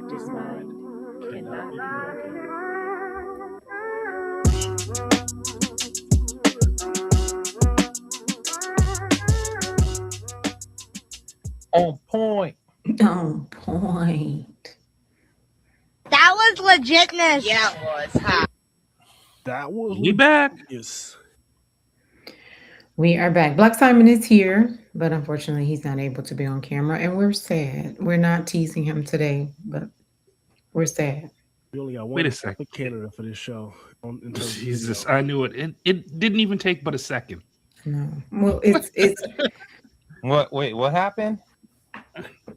collective mind cannot be broken. On point. On point. That was legitness. Yeah, it was. Huh? That was We back. Yes. We are back. BlackSimon is here, but unfortunately he's not able to be on camera, and we're sad. We're not teasing him today, but we're sad. We only got Wait one a second. candidate for this show. In terms of Jesus, video. I knew it. It didn't even take but a second. No. Well, it's What? Wait, what happened?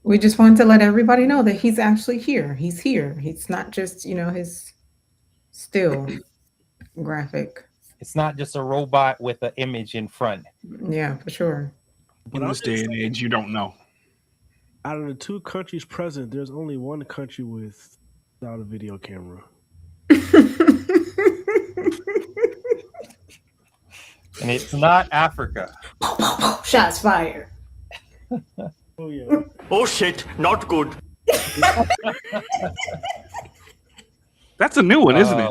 we just wanted to let everybody know that he's actually here. He's here. He's not just, his still graphic. It's not just a robot with an image in front. Yeah, for sure. In this day and age, you don't know. Out of the two countries present, there's only one country without a video camera. And it's not Africa. Shots fired. Oh yeah. Oh shit, not good. That's a new one, isn't it?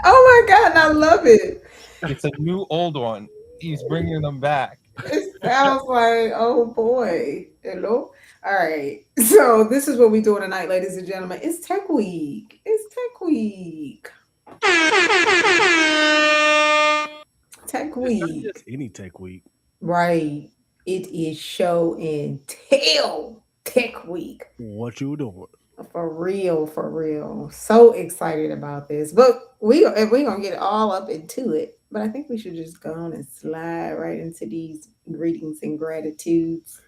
Oh my God, I love it. It's a new old one. He's bringing them back. It sounds like, oh boy. Hello? All right. So this is what we're doing tonight, ladies and gentlemen. It's Tech Week. It's Tech Week. Tech Week. Just any tech week. Right. It is show and tell Tech Week. What you doing? For real, for real. So excited about this. But we're going to get all up into it. But I think we should just go on and slide right into these greetings and gratitudes.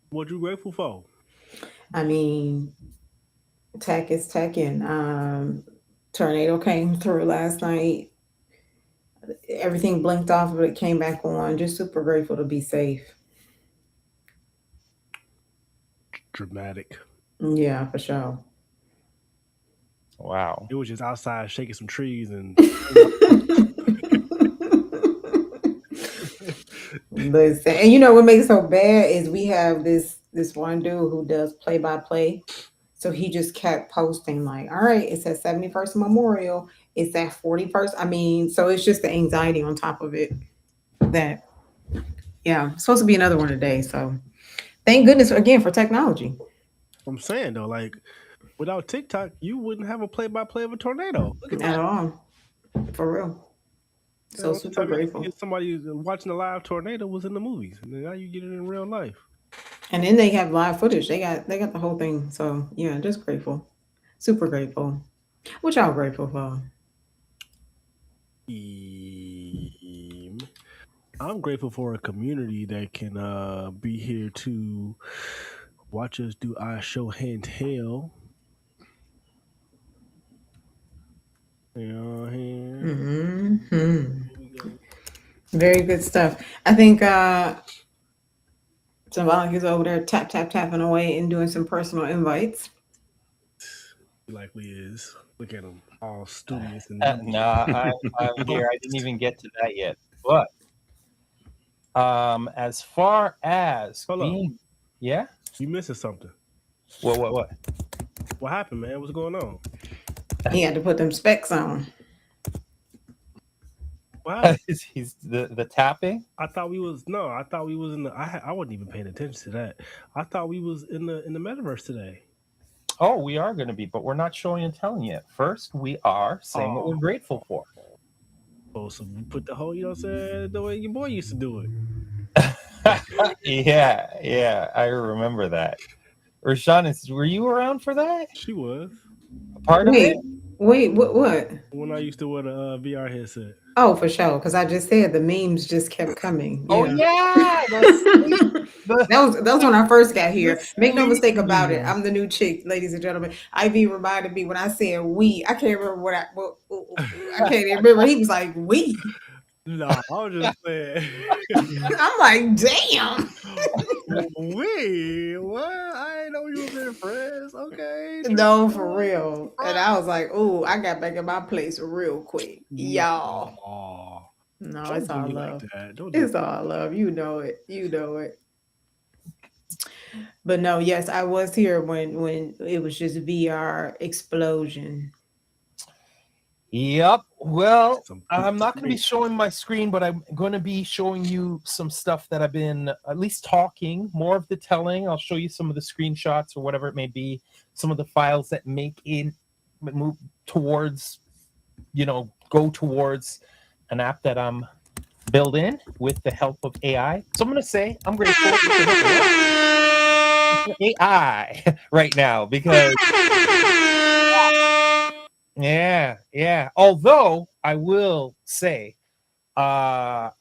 What you grateful for? I mean, tech is teching. Tornado came through last night. Everything blinked off, but it came back on. Just super grateful to be safe. Dramatic. Yeah, for sure. Wow. It was just outside shaking some trees and Listen, and you know what makes it so bad is we have this one dude who does play-by-play. So he just kept posting like, all right, it's at 71st Memorial. It's at 41st. I mean, so it's just the anxiety on top of it that, yeah, it's supposed to be another one today. So thank goodness again for technology. I'm saying though, like without TikTok, you wouldn't have a play-by-play of a tornado. Look at At that. all. For real. So You know, super grateful. Somebody watching a live tornado was in the movies, and now you get it in real life. And then they have live footage. They got the whole thing. So yeah, just grateful. Super grateful. What y'all grateful for? I'm grateful for a community that can be here to watch us do our show and tell. Mm-hmm. Very good stuff. I think Symbolik is over there tapping away and doing some personal invites. He likely is. Look at him, all studious and Nah, I'm here. I didn't even get to that yet. But as far as being, yeah, you missing something. What? What happened, man? What's going on? He had to put them specs on. Wow. He's the tapping. I thought we was in the. I wasn't even paying attention to that. I thought we was in the metaverse today. Oh, we are going to be, but we're not showing and telling yet. First, we are saying what we're grateful for. Oh, so we put the whole, you know what I'm saying, the way your boy used to do it. Yeah, I remember that. Rachannis, were you around for that? She was. Part of it? Wait, what? When I used to wear the VR headset. Oh, for sure. Because I just said the memes just kept coming. Oh yeah, that was when I first got here. Make no mistake about it. I'm the new chick, ladies and gentlemen. IV reminded me when I said we. I can't remember I can't even remember. He was like we. No, I was just saying. I'm like, damn. We? What? I didn't know you were in friends. Okay. No, for real. And I was like, oh, I got back in my place real quick. Y'all. Oh, no, it's all love. Like it's all love. You know it. But no, yes, I was here when it was just VR explosion. Yep. Well, Some I'm not going to be great- showing my screen, but I'm going to be showing you some stuff that I've been at least talking, more of the telling. I'll show you some of the screenshots or whatever it may be, some of the files that move towards, go towards an app that I'm built in with the help of AI. So I'm going to say I'm grateful for AI right now because yeah. Although I will say, I'm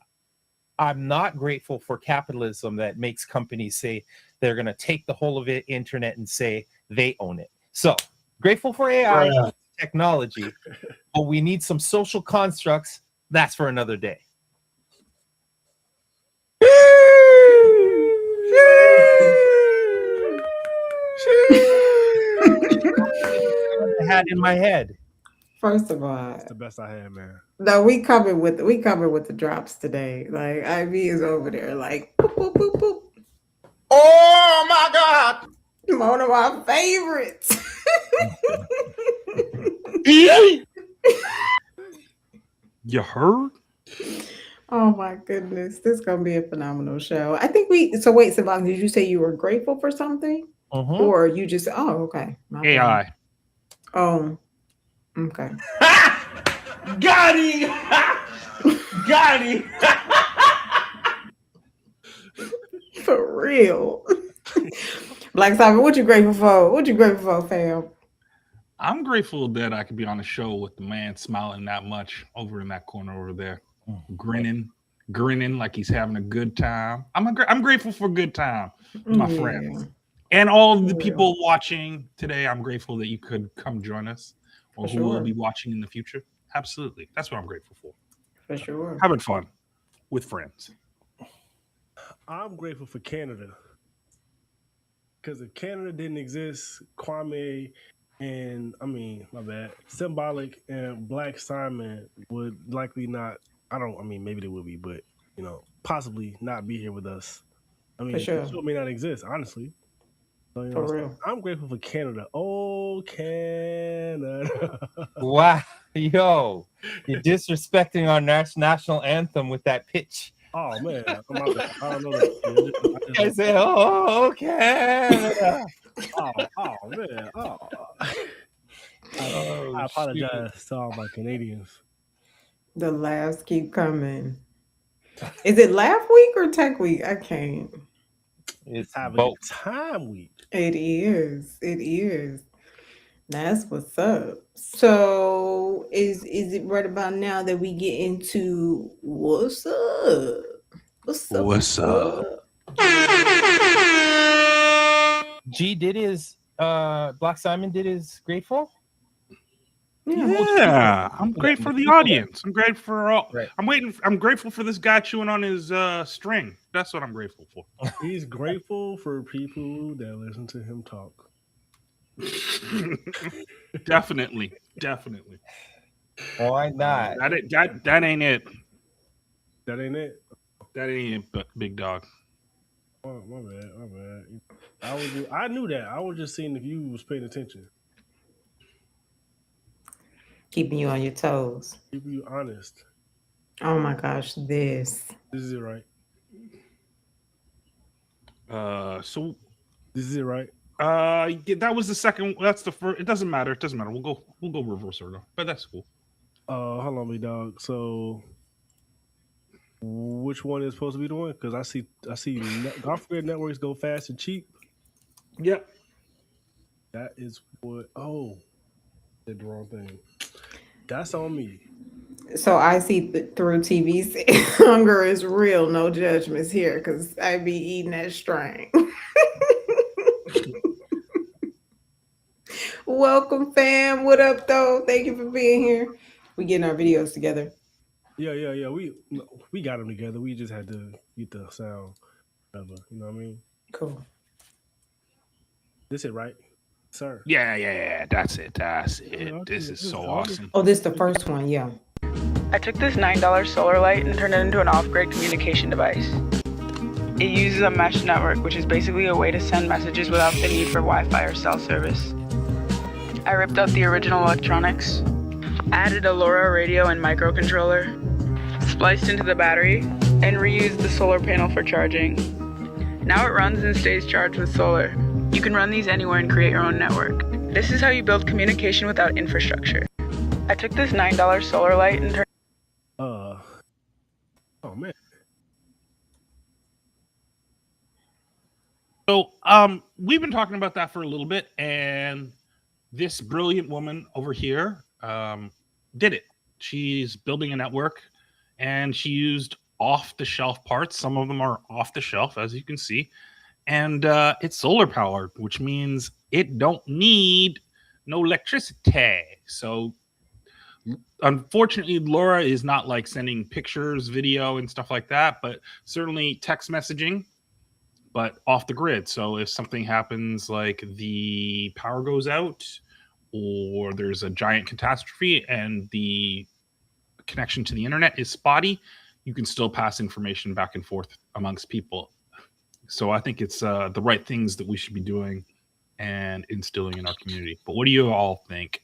not grateful for capitalism that makes companies say they're going to take the whole of it internet and say they own it. So grateful for AI technology, but we need some social constructs. That's for another day. I had in my head. First of all, It's the best I had, man. no, we covered with the drops today. Like IV is over there, like boop, boop, boop, boop. Oh my God! One of my favorites. You heard? Oh my goodness, this is gonna be a phenomenal show. I think so wait, Symbolik, did you say you were grateful for something, or you just? Oh, okay. My bad. AI. Oh, okay. Got him! Got him! For real. BlackSimon, what you grateful for? What you grateful for, fam? I'm grateful that I could be on the show with the man smiling that much over in that corner over there, grinning like he's having a good time. I'm grateful for a good time, my friends, and all of the people watching today. I'm grateful that you could come join us, or who will be watching in the future. Absolutely, that's what I'm grateful for. For sure, having fun with friends. I'm grateful for Canada. Because if Canada didn't exist, Kwame and, Symbolik and BlackSimon would likely not, maybe they will be, but, possibly not be here with us. for sure. The show may not exist, honestly. So, For real. I'm grateful for Canada. Oh, Canada. Wow. Yo, you're disrespecting our national anthem with that pitch. Oh, man. I don't know that. I say, oh, Canada. Oh, man. Oh. I apologize to all my Canadians. The laughs keep coming. Is it Laugh Week or Tech Week? I can't. It's having both. time week. It is. It is. That's what's up. So is it right about now that we get into what's up? What's up? G did his BlackSimon did his grateful. Yeah, I'm grateful for the audience. I'm grateful for all. Right. I'm grateful for this guy chewing on his string. That's what I'm grateful for. He's grateful for people that listen to him talk. Definitely. Why not? That ain't it. That ain't it? That ain't it, but big dog. Oh, my bad. I knew that. I was just seeing if you was paying attention. Keeping you on your toes. Keeping you honest. Oh my gosh, this. This is it, right? So this is it, right? Yeah, that was the second. That's the first. It doesn't matter. We'll go reverse order, but that's cool. Hold on, big dog. So, which one is supposed to be the one? Because I see Golfgrid networks go fast and cheap. Yep. That is what. Oh, did the wrong thing. That's on me. So I see through TV. Hunger is real. No judgments here, because I be eating that string. Welcome, fam. What up, though? Thank you for being here. We getting our videos together. Yeah. We got them together. We just had to get the sound together. You know what I mean? Cool. This it, right, sir? Yeah. That's it. This is so awesome. Oh, this is the first one. Yeah. I took this $9 solar light and turned it into an off-grid communication device. It uses a mesh network, which is basically a way to send messages without the need for Wi-Fi or cell service. I ripped out the original electronics, added a LoRa radio and microcontroller, spliced into the battery, and reused the solar panel for charging. Now it runs and stays charged with solar. You can run these anywhere and create your own network. This is how you build communication without infrastructure. I took this $9 solar light and turned... Oh man. So we've been talking about that for a little bit, and this brilliant woman over here did it. She's building a network, and she used off-the-shelf parts. Some of them are off-the-shelf, as you can see, and it's solar powered, which means it don't need no electricity. So unfortunately, LoRa is not like sending pictures, video, and stuff like that, but certainly text messaging, but off the grid. So if something happens, like the power goes out or there's a giant catastrophe and the connection to the internet is spotty, you can still pass information back and forth amongst people. So I think it's the right things that we should be doing and instilling in our community. But what do you all think?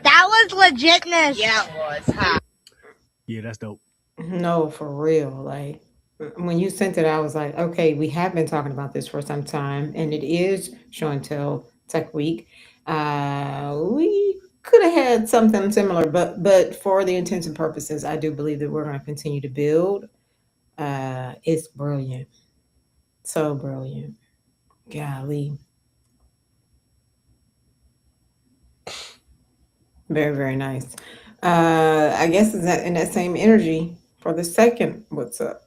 That was legitness. Yeah, it was. Huh? Yeah, that's dope. No, for real. Like when you sent it, I was like, okay, we have been talking about this for some time, and it is Show and Tell Tech Week. We could have had something similar, but for the intents and purposes, I do believe that we're going to continue to build. It's brilliant, so brilliant. Golly, very, very nice. I guess is that in that same energy for the second. What's up?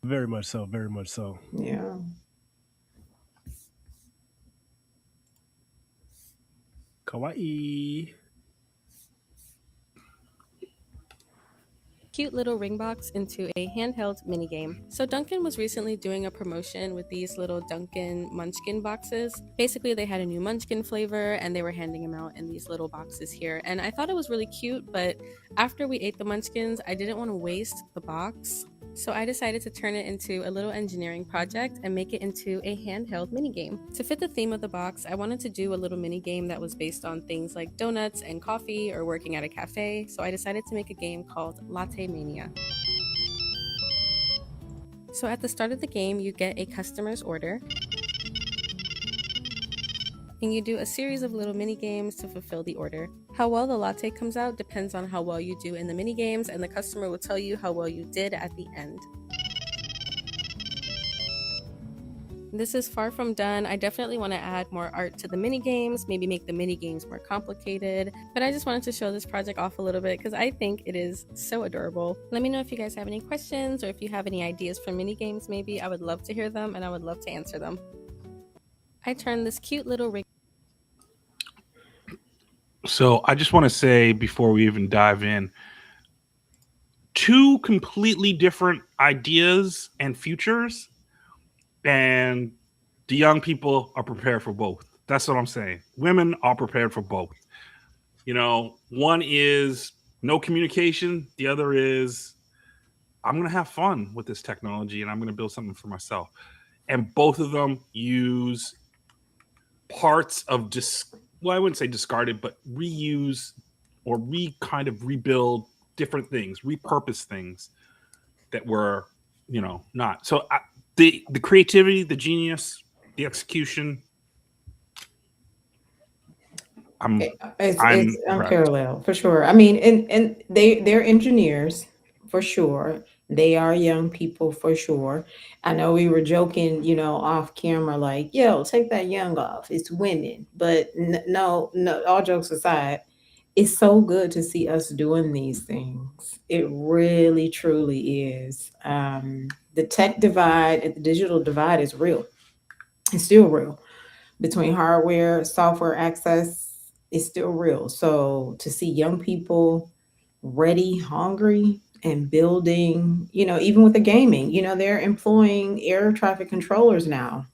Very much so. Very much so. Yeah. Kawaii. Cute little ring box into a handheld minigame. So Dunkin' was recently doing a promotion with these little Dunkin' Munchkin boxes. Basically, they had a new Munchkin flavor and they were handing them out in these little boxes here. And I thought it was really cute, but after we ate the Munchkins, I didn't want to waste the box. So I decided to turn it into a little engineering project and make it into a handheld minigame. To fit the theme of the box, I wanted to do a little minigame that was based on things like donuts and coffee or working at a cafe, so I decided to make a game called Latte Mania. So at the start of the game, you get a customer's order, and you do a series of little mini games to fulfill the order. How well the latte comes out depends on how well you do in the mini games, and the customer will tell you how well you did at the end. This is far from done. I definitely want to add more art to the mini games, maybe make the mini games more complicated, but I just wanted to show this project off a little bit because I think it is so adorable. Let me know if you guys have any questions or if you have any ideas for mini games. Maybe I would love to hear them and I would love to answer them. I turned this cute little ring. So I just want to say before we even dive in, two completely different ideas and futures, and the young people are prepared for both. That's what I'm saying. Women are prepared for both. You know, one is no communication. The other is I'm going to have fun with this technology and I'm going to build something for myself. And both of them use parts of I wouldn't say discarded, but reuse or kind of rebuild different things, repurpose things that were, not. So the creativity, the genius, the execution, It's unparalleled for sure. I mean, and they're engineers for sure. They are young people for sure. I know we were joking, off camera, like, yo, take that young off. It's women. But no, all jokes aside, it's so good to see us doing these things. It really, truly is. The tech divide and the digital divide is real. It's still real. Between hardware, software access, it's still real. So to see young people ready, hungry, and building, even with the gaming, they're employing air traffic controllers now.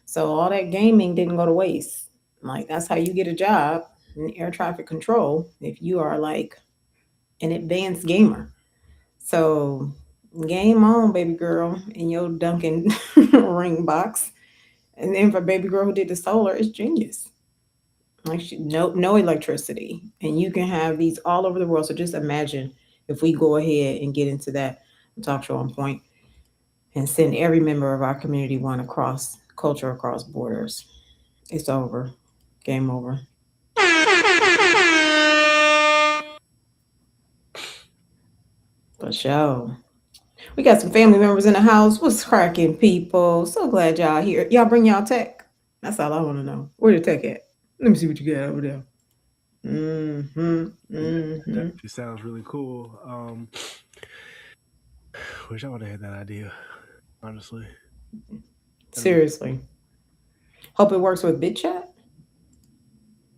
So all that gaming didn't go to waste. Like, that's how you get a job in air traffic control if you are like an advanced gamer. So Game on, baby girl, in your Duncan ring box. And then for baby girl who did the solar, it's genius. Like no electricity, and you can have these all over the world. So just imagine if we go ahead and get into that talk show on point and send every member of our community one across culture, across borders. It's over. Game over. For sure. We got some family members in the house. What's cracking, people? So glad y'all here. Y'all bring y'all tech. That's all I want to know. Where the tech at? Let me see what you got over there. That actually sounds really cool. Wish I would have had that idea, honestly. Seriously. Hope it works with BitChat.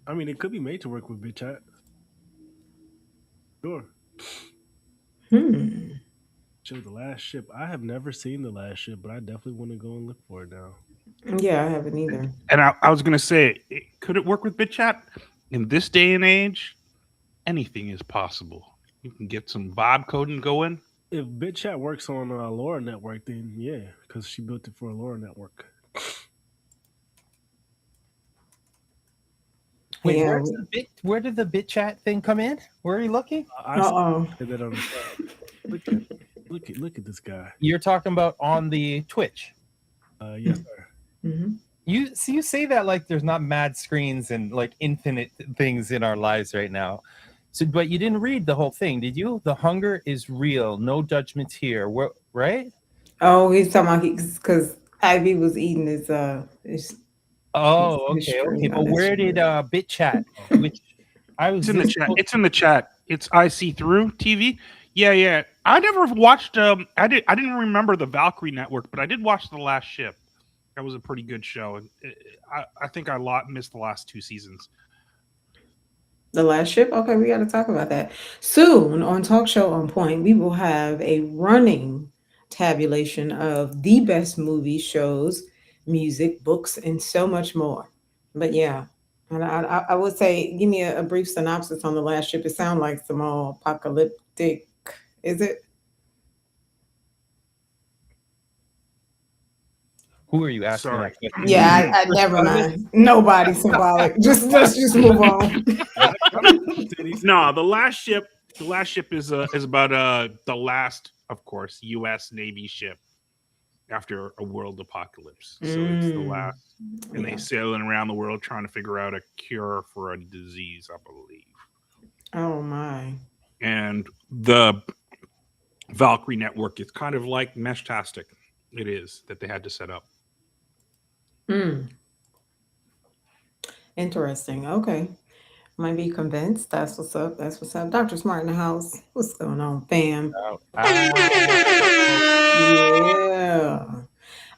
I mean, it could be made to work with BitChat. Sure. Show The Last Ship. I have never seen The Last Ship, but I definitely want to go and look for it now. Yeah, I haven't either. And I was going to say, could it work with BitChat? In this day and age, anything is possible. You can get some vibe coding going. If BitChat works on a LoRa network, then yeah, because she built it for a LoRa network. Wait, Yeah. where did the BitChat thing come in? Where are you looking? I said that on the side. Look at this guy. You're talking about on the Twitch. Yes, sir. Mm-hmm. You say that like there's not mad screens and like infinite things in our lives right now. So, but you didn't read the whole thing, did you? The hunger is real. No judgments here. Right? Oh, he's talking about because Ivy was eating his Oh, okay. But where did BitChat? Which I was It's in the chat. It's in the chat. It's EYESEETHRU TV. Yeah. I never watched. I didn't remember the Valkyrie Network, but I did watch The Last Ship. That was a pretty good show, and I think I missed the last 2 seasons. The Last Ship? Okay, we got to talk about that. Soon on Talk Show on Point, we will have a running tabulation of the best movies, shows, music, books, and so much more. But yeah, and I would say, give me a brief synopsis on The Last Ship. It sounds like some apocalyptic, is it? Who are you asking? Sorry. Yeah, I never mind. Nobody symbolic. Let's just move on. No, The Last Ship. The Last Ship is about the last, of course, U.S. Navy ship after a world apocalypse. So it's the last, and they sailing around the world trying to figure out a cure for a disease, I believe. Oh my! And the Valkyrie Network is kind of like Meshtastic. It is that they had to set up. Interesting. Okay. Might be convinced. That's what's up. That's what's up. Dr. Smart in the house. What's going on, fam? Yeah.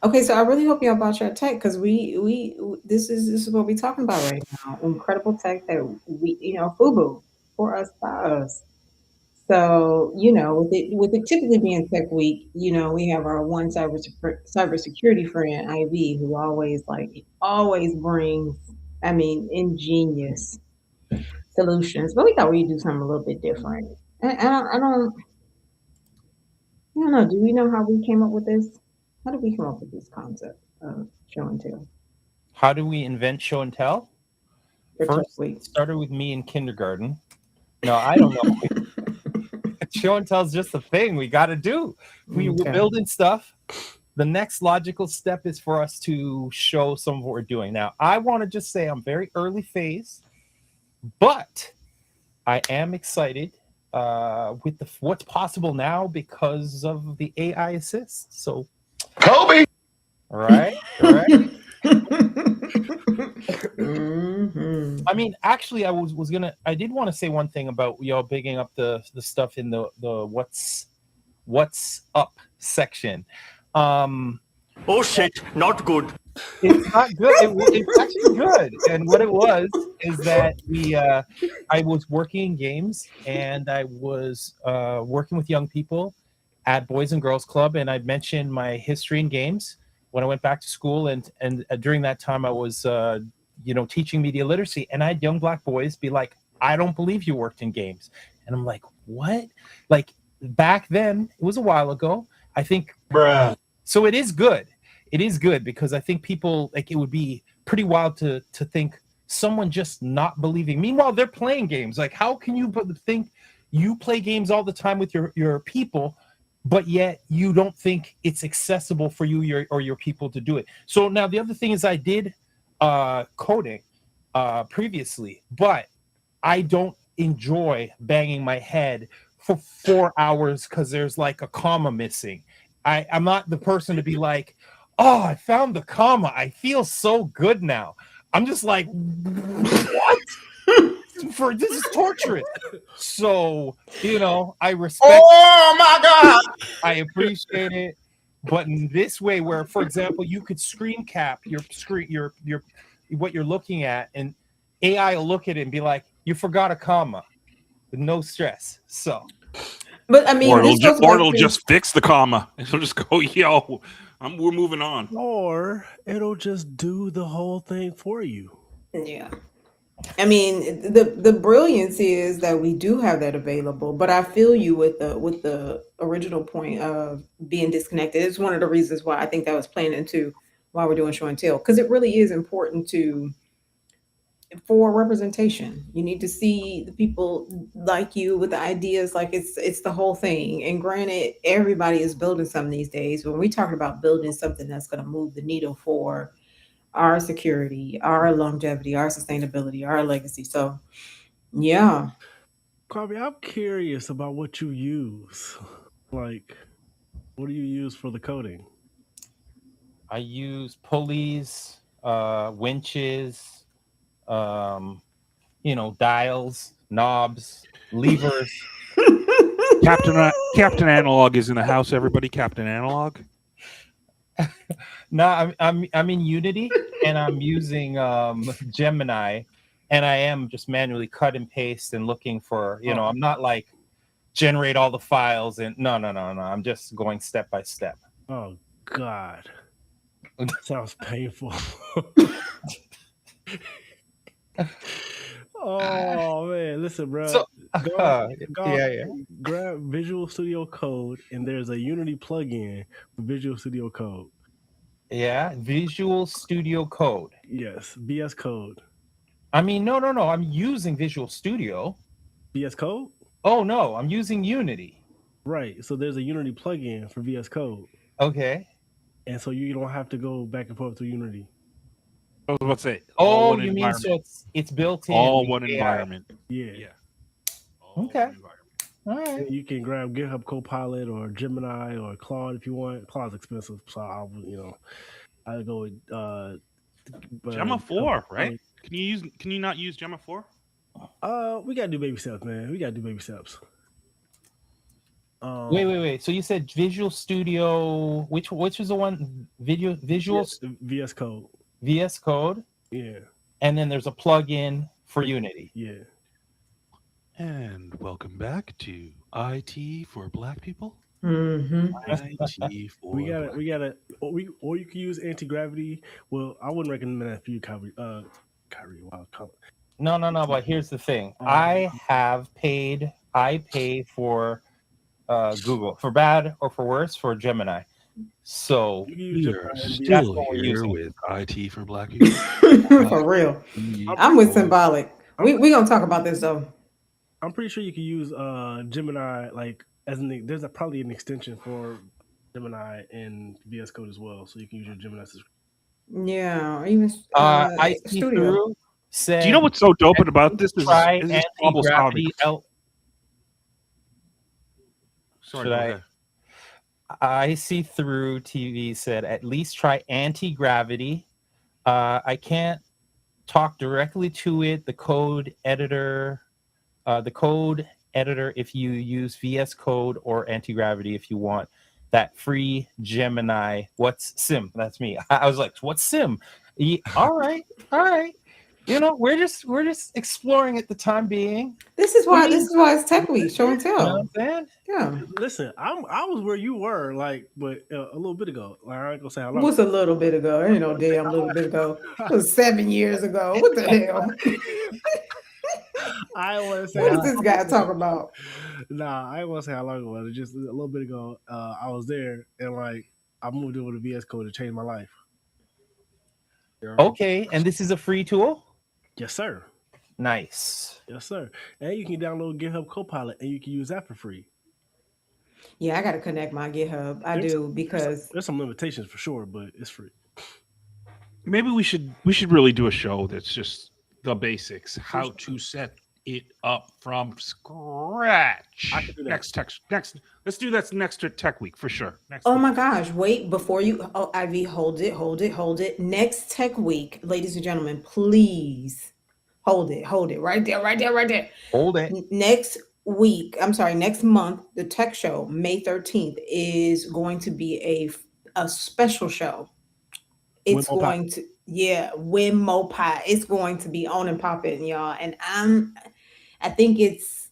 Okay, so I really hope y'all bought your tech because we this is what we're talking about right now. Incredible tech that we FUBU for us by us. So, with it typically being Tech Week, we have our one cybersecurity friend, IV, who always brings, ingenious solutions. But we thought we'd do something a little bit different. I don't know. Do we know how we came up with this? How did we come up with this concept of show and tell? How do we invent show and tell? For First, Tech Week? it started with me in kindergarten. No, I don't know. Show and tell is just a thing we got to do. We're building stuff. The next logical step is for us to show some of what we're doing. Now, I want to just say I'm very early phase, but I am excited with what's possible now because of the AI assist. So, Kobe. All right. I mean, actually, I did want to say one thing about y'all bigging up the stuff in the what's up section. Oh shit, not good. It's not good. It's actually good. And what it was is that I was working in games and I was working with young people at Boys and Girls Club, and I mentioned my history in games when I went back to school, and during that time I was teaching media literacy, and I had young black boys be like, I don't believe you worked in games. And I'm like, what? Like, back then, it was a while ago. I think so it is good. It is good because I think people, like, it would be pretty wild to think someone just not believing. Meanwhile, they're playing games. Like, how can you think you play games all the time with your people, but yet you don't think it's accessible for you or your people to do it? So now the other thing is I did coding previously, but I don't enjoy banging my head for 4 hours because there's like a comma missing. I'm not the person to be like, oh, I found the comma, I feel so good now. I'm just like, what? This is torturous. So, I respect. Oh my God! I appreciate it. But in this way, where, for example, you could screen cap your screen, your what you're looking at, and AI will look at it and be like, you forgot a comma. No stress. So, but I mean, it'll just fix the comma. It'll just go, yo, we're moving on. Or it'll just do the whole thing for you. Yeah. I mean, the brilliance is that we do have that available, but I feel you with the original point of being disconnected. It's one of the reasons why I think that was playing into why we're doing show and tell, because it really is important for representation. You need to see the people like you with the ideas, like it's the whole thing. And granted, everybody is building something these days. When we talk about building something that's going to move the needle for our security, our longevity, our sustainability, our legacy. So, yeah. Kwame, I'm curious about what you use. Like, what do you use for the coding? I use pulleys, winches, dials, knobs, levers. Captain Analog is in the house. Everybody, Captain Analog. No, I'm in Unity and I'm using Gemini, and I am just manually cut and paste and looking for, I'm not like generate all the files and no. I'm just going step by step. Oh God, that sounds painful. Oh man, listen, bro. So, grab Visual Studio Code, and there's a Unity plugin for Visual Studio Code. Yeah, Visual Studio Code. Yes, VS Code. I mean, no. I'm using Visual Studio. VS Code? Oh no, I'm using Unity. Right. So there's a Unity plugin for VS Code. Okay. And so you don't have to go back and forth to Unity. I was about to say. Oh, you mean so it's built in all one environment? Yeah. Okay. All right. You can grab GitHub Copilot or Gemini or Claude if you want. Claude's expensive, so I'll go with Gemma 4, right? Can you not use Gemma 4? We gotta do baby steps, man. We gotta do baby steps. Wait. So you said Visual Studio. Which was the one? Visual VS Code. VS Code. Yeah. And then there's a plugin for Unity. Yeah. And welcome back to IT for Black people. Mm-hmm. IT for or you can use anti-gravity. Well, I wouldn't recommend that for you, Kyrie. No. But here's the thing. I pay for Google, for bad or for worse, for Gemini. So you're still here with IT for Black people. For real. I'm with Symbolik. We gonna talk about this though. I'm pretty sure you can use Gemini there's probably an extension for Gemini in VS Code as well, so you can use your Gemini subscription. Yeah, even I see Studio. through. Said, do you know what's so dope about this? Try anti-gravity. Sorry, I see through TV said at least try anti-gravity. I can't talk directly to it. The code editor if you use VS Code or anti-gravity if you want that free Gemini. What's Sim? That's me. I was like, what's Sim? All right. We're just exploring at the time being. This is why it's Tech Week, show and tell. You know what I'm saying? Yeah. Listen, I was where you were, but a little bit ago. Like, I ain't gonna say how long. What's a little bit ago? There ain't no damn little bit ago. It was 7 years ago. What the hell? I want to say. What is this guy talking about? Nah, I ain't want to say how long it was. Just a little bit ago, I was there and like I moved over to VS Code to change my life. Okay, and this is a free tool? Yes, sir. Nice. Yes, sir. And you can download GitHub Copilot and you can use that for free. Yeah, I got to connect my GitHub. I do because there's some limitations for sure, but it's free. Maybe we should really do a show that's just the basics, how to set it up from scratch. I can do that. Next, let's do that next Tech Week for sure. Next Oh week. my gosh, wait, before you, oh, Ivy, hold it. Next Tech Week, ladies and gentlemen, please hold it right there. Hold it. Next month, the Tech Show, May 13th, is going to be a special show. It's going to, Win Mopai. It's going to be on and popping, y'all. And I think it's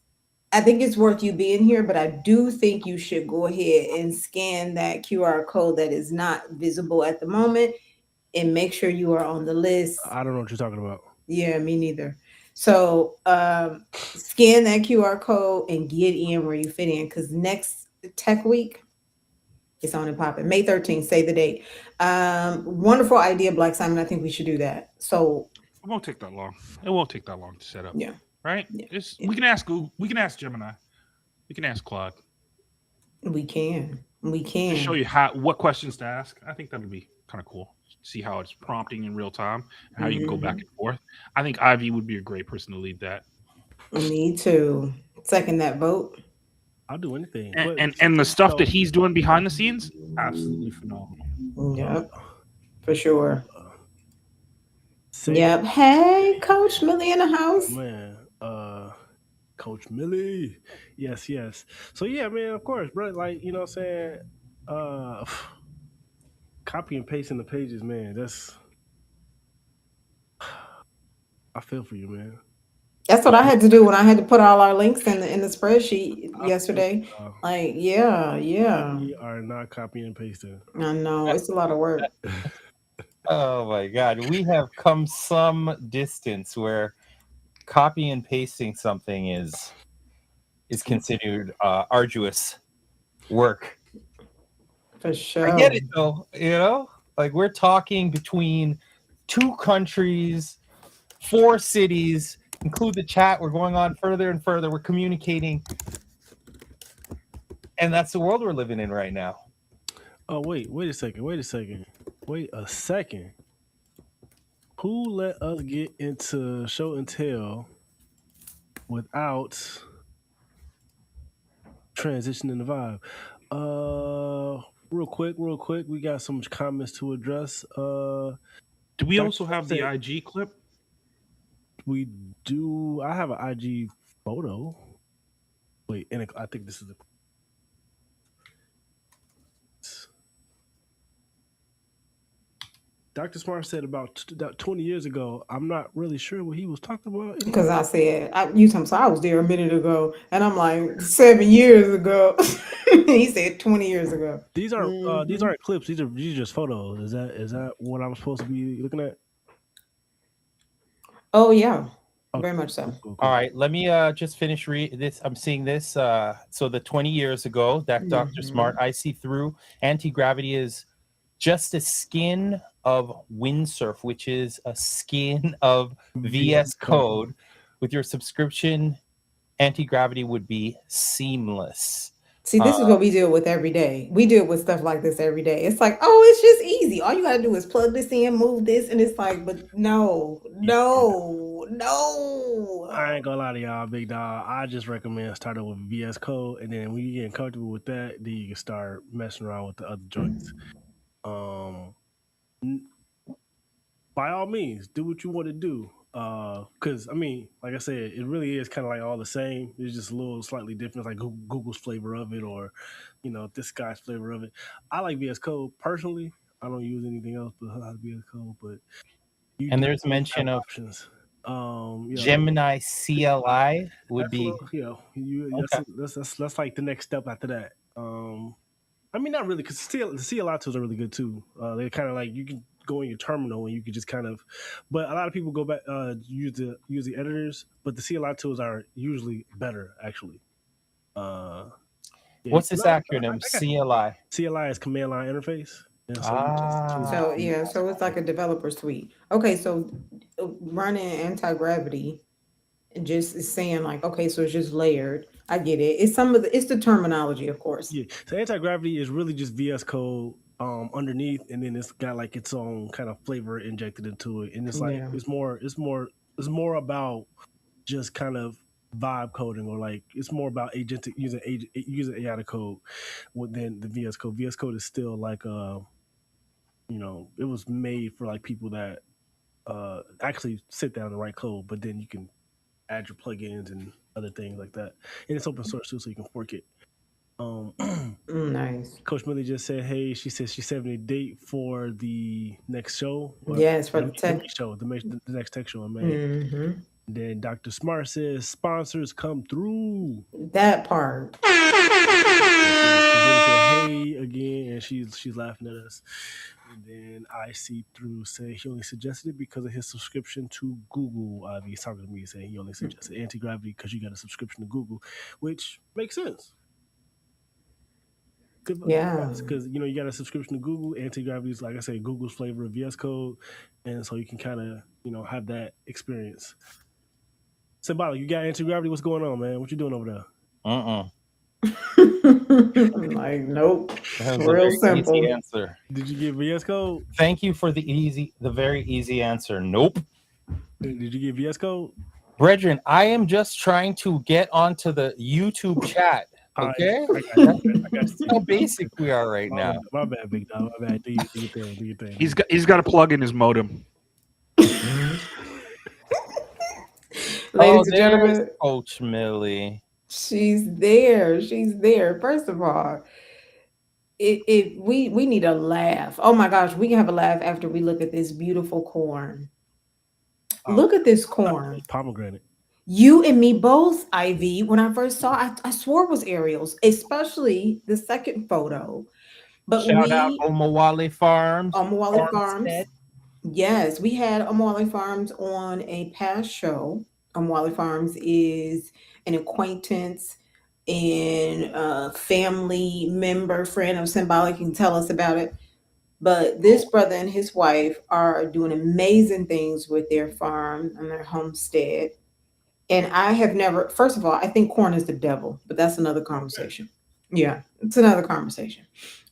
worth you being here, but I do think you should go ahead and scan that QR code that is not visible at the moment and make sure you are on the list. I don't know what you're talking about. Yeah, me neither. So scan that QR code and get in where you fit in, because next Tech Week, it's on and popping. May 13th, say the date. Wonderful idea, BlackSimon. I think we should do that. So it won't take that long. It won't take that long to set up. Yeah. Right? Yeah. We can ask Google. We can ask Gemini. We can ask Claude. We can. To show you what questions to ask. I think that would be kind of cool. See how it's prompting in real time and how you can go back and forth. I think Ivy would be a great person to lead that. Me too. Second that vote. I'll do anything. And the stuff that he's doing behind the scenes, absolutely phenomenal. Yep, for sure. Yep. Hey, Coach Millie in the house. Man, Coach Millie. Yes. So yeah, man, of course, bro. Like, you know what I'm saying? Copy and pasting the pages, man. That's I feel for you, man. That's what I had to do when I had to put all our links in the spreadsheet yesterday. Like, yeah. We are not copying and pasting. I know, it's a lot of work. Oh my God, we have come some distance where copy and pasting something is considered arduous work. For sure. I get it though, you know? Like, we're talking between 2 countries, 4 cities, include the chat. We're going on further and further. We're communicating. And that's the world we're living in right now. Oh, wait a second. Who let us get into show and tell without transitioning the vibe? Real quick, we got some comments to address. Do we also have the IG clip? We do. I have an IG photo. Wait, and I think this is the. Dr. Smart said about 20 years ago. I'm not really sure what he was talking about. Because I said, I was there a minute ago, and I'm like, 7 years ago. He said 20 years ago. These aren't clips. These are just photos. Is that what I'm supposed to be looking at? Oh yeah, very much so. Cool. All right, let me just finish this. I'm seeing this. So the 20 years ago, that Dr. Smart, I see through. Anti-gravity is just a skin of windsurf, which is a skin of VS Code. With your subscription, anti-gravity would be seamless. See, this is what we deal with every day. We deal with stuff like this every day. It's like, oh, it's just easy. All you gotta do is plug this in, move this, and it's like, but no. I ain't gonna lie to y'all, big dog. I just recommend starting with VS Code, and then when you get comfortable with that, then you can start messing around with the other joints. By all means, do what you want to do. Because I mean, like I said, it really is kind of like all the same. It's just a little slightly different, like Google's flavor of it, or this guy's flavor of it. I like VS Code personally. I don't use anything else but VS Code. But there's mention of options. Gemini CLI would be. That's like the next step after that. I mean, not really, because the CLI tools are really good too. They're kind of like you can go in your terminal and you can just kind of. But a lot of people go back use the editors, but the CLI tools are usually better actually. Yeah, What's this acronym? got CLI. CLI is command line interface. And so So yeah, so it's like a developer suite. Okay, so running anti-gravity just is saying like, okay, so it's just layered. I get it. It's it's the terminology, of course. Yeah. So anti-gravity is really just VS Code underneath, and then it's got like its own kind of flavor injected into it. And it's like it's more about just kind of vibe coding, or like it's more about agentic using AI to code than the VS Code. VS Code is still like it was made for like people that actually sit down and write code, but then you can add your plugins and other things like that. And it's open source too, so you can fork it. Nice. Coach Millie just said, "Hey," she said she's setting a date for the next show. Yes, for the tech show, the next tech show in May. Then Dr. Smart says sponsors come through. That part. Hey again, and she's laughing at us. And then EYESEETHRU said he only suggested it because of his subscription to Google. He's talking to me saying he only suggested anti-gravity because you got a subscription to Google, which makes sense. Because you got a subscription to Google. Anti-gravity is, like I said, Google's flavor of VS Code, and so you can kind of have that experience. Symbolik, you got anti-gravity? What's going on, man? What you doing over there? Like, nope. Real simple. Easy answer. Did you get VS Code? Thank you for the very easy answer. Nope. Did you get VS Code? Brethren, I am just trying to get onto the YouTube chat. Okay, that's how basic we are right now. My bad, big dog. My bad. Do your thing. He's got a plug in his modem. Ladies and gentlemen, Coach Millie. She's there. First of all, we need a laugh. Oh my gosh, we can have a laugh after we look at this beautiful corn. Look at this corn. Pomegranate. You and me both, Ivy. When I first saw, I swore it was Ariel's, especially the second photo. But Shout out Omawale Farms. Omawale Farms. Yes, we had Omawale Farms on a past show. Omawale Farms is an acquaintance and family member, friend of Symbolik. You can tell us about it. But this brother and his wife are doing amazing things with their farm and their homestead. And I have never, first of all, I think corn is the devil, but that's another conversation. Yeah, it's another conversation.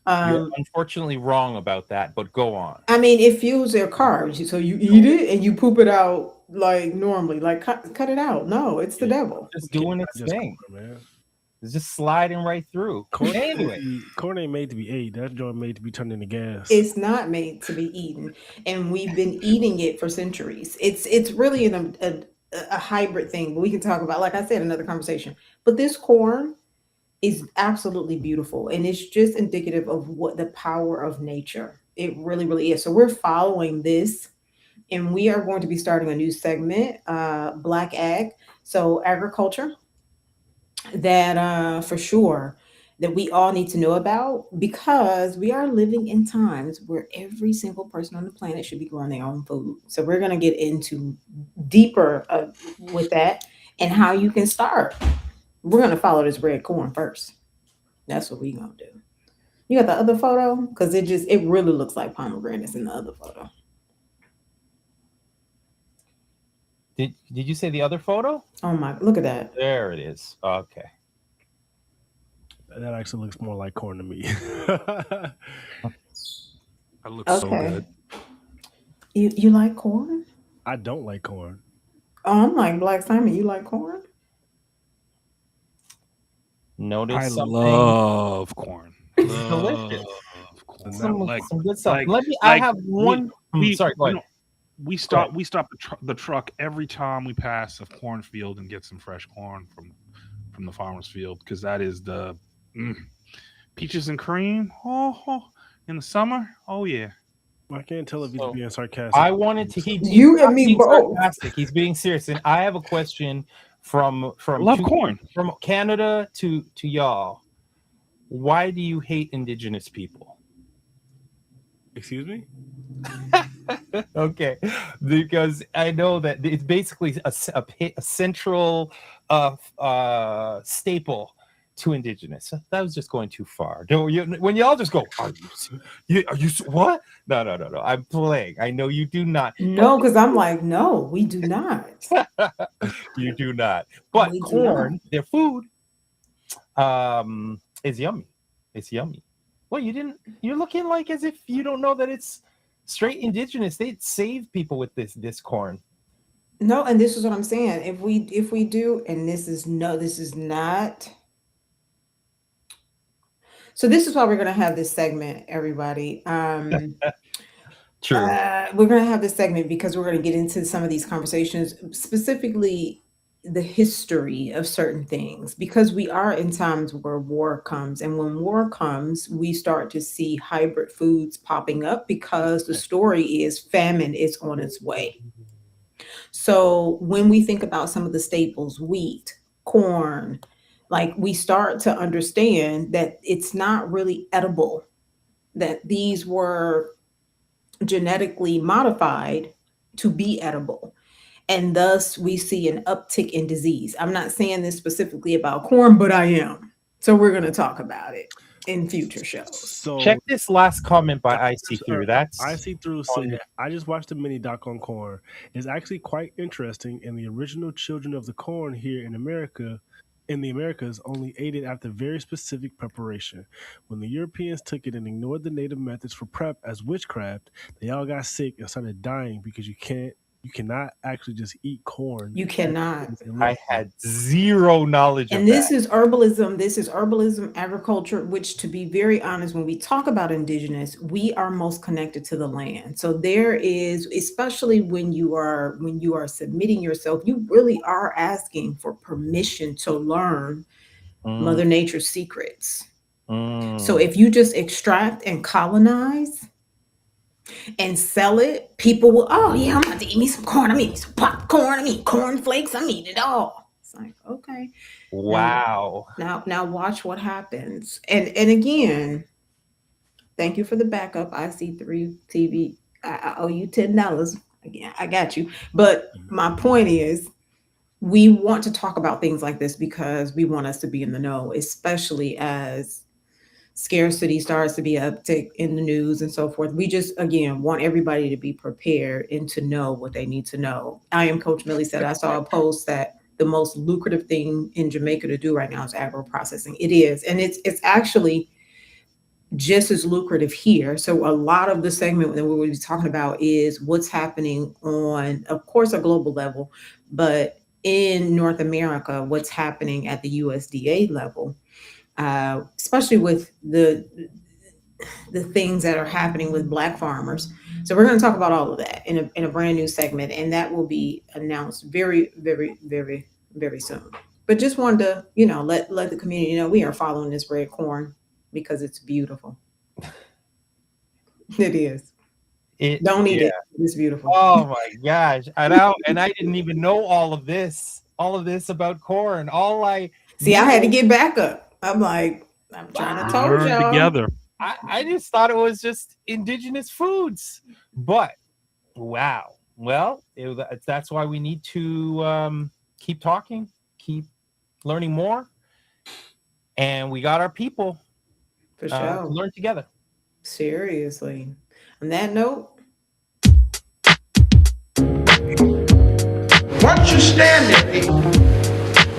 You're unfortunately wrong about that, but go on. I mean, it fuels their carbs. So you eat it and you poop it out like normally, like cut it out. No, it's the devil. It's doing its thing. Corn, man. It's just sliding right through. Corn ain't made to be ate. That joint made to be turned into gas. It's not made to be eaten. And we've been eating it for centuries. It's really a hybrid thing, but we can talk about, like I said, another conversation. But this corn is absolutely beautiful, and it's just indicative of what the power of nature. It really, really is. So we're following this, and we are going to be starting a new segment, Black Ag. So agriculture that for sure that we all need to know about, because we are living in times where every single person on the planet should be growing their own food. So we're going to get into deeper with that and how you can start. We're going to follow this red corn first. That's what we're going to do. You got the other photo? Because it really looks like pomegranates in the other photo. Did you say the other photo? Oh my, look at that. There it is. Okay. That actually looks more like corn to me. That looks so good. You like corn? I don't like corn. Oh, I'm like BlackSimon. You like corn? Notice I something. love corn. It's delicious. Corn. Some good stuff. I have one. Sorry, go ahead. We stop the truck every time we pass a cornfield and get some fresh corn from the farmer's field, because that is the peaches and cream. In the summer. Oh yeah. I can't tell if he's being sarcastic. I wanted to. You and me both. Sarcastic. He's being serious, and I have a question from corn from Canada to y'all. Why do you hate indigenous people? Excuse me? Okay, because I know that it's basically a central staple to indigenous. That was just going too far. Don't you? When y'all just go, are you what? No. I'm playing. I know you do not. No, because I'm like, no, we do not. You do not. But We do corn, their food, is yummy. It's yummy. Well, you didn't. You're looking like as if you don't know that it's straight indigenous. They'd save people with this corn. No, and this is what I'm saying. If we do, and this is not. So this is why we're gonna have this segment, everybody. True. We're gonna have this segment because we're gonna get into some of these conversations, specifically the history of certain things, because we are in times where war comes, and when war comes, we start to see hybrid foods popping up because the story is famine is on its way. So when we think about some of the staples, wheat, corn, like we start to understand that it's not really edible, that these were genetically modified to be edible. And thus we see an uptick in disease. I'm not saying this specifically about corn, but I am. So we're going to talk about it in future shows. So Check this last comment by I See Through. That's I See Through said, I just watched a mini doc on corn. It's actually quite interesting, and the original children of the corn here in the Americas only ate it after very specific preparation. When the Europeans took it and ignored the native methods for prep as witchcraft, they all got sick and started dying because you cannot actually just eat corn. You cannot. I had zero knowledge of And this that. is herbalism. This is herbalism, agriculture, which, to be very honest, when we talk about indigenous, we are most connected to the land. So there is, especially when you are submitting yourself, you really are asking for permission to learn Mother Nature's secrets. So if you just extract and colonize and sell it, people will, oh yeah, I'm about to eat me some corn. I'm eating some popcorn. I'm eating cornflakes. I'm eating it all. It's like, okay. Wow. Now watch what happens. And again, thank you for the backup. I see 3 TV. I owe you $10. Again, I got you. But my point is, we want to talk about things like this because we want us to be in the know, especially as scarcity starts to be uptick in the news and so forth. We just, again, want everybody to be prepared and to know what they need to know. I am Coach Millie said, I saw a post that the most lucrative thing in Jamaica to do right now is agro processing. It is. And it's actually just as lucrative here. So a lot of the segment that we will be talking about is what's happening on, of course, a global level, but in North America, what's happening at the USDA level. Especially with the things that are happening with Black farmers. So we're going to talk about all of that in a brand new segment, and that will be announced very, very, very, very soon. But just wanted to, let the community know we are following this red corn because it's beautiful. It is. Don't eat it. It's beautiful. Oh my gosh. And I didn't even know all of this about corn. I had to get back up. I'm like, I'm trying to talk y'all. Together. I just thought it was just indigenous foods. But wow. Well, that's why we need to keep talking, keep learning more. And we got our people for sure to learn together. Seriously. On that note, once you stand there, people,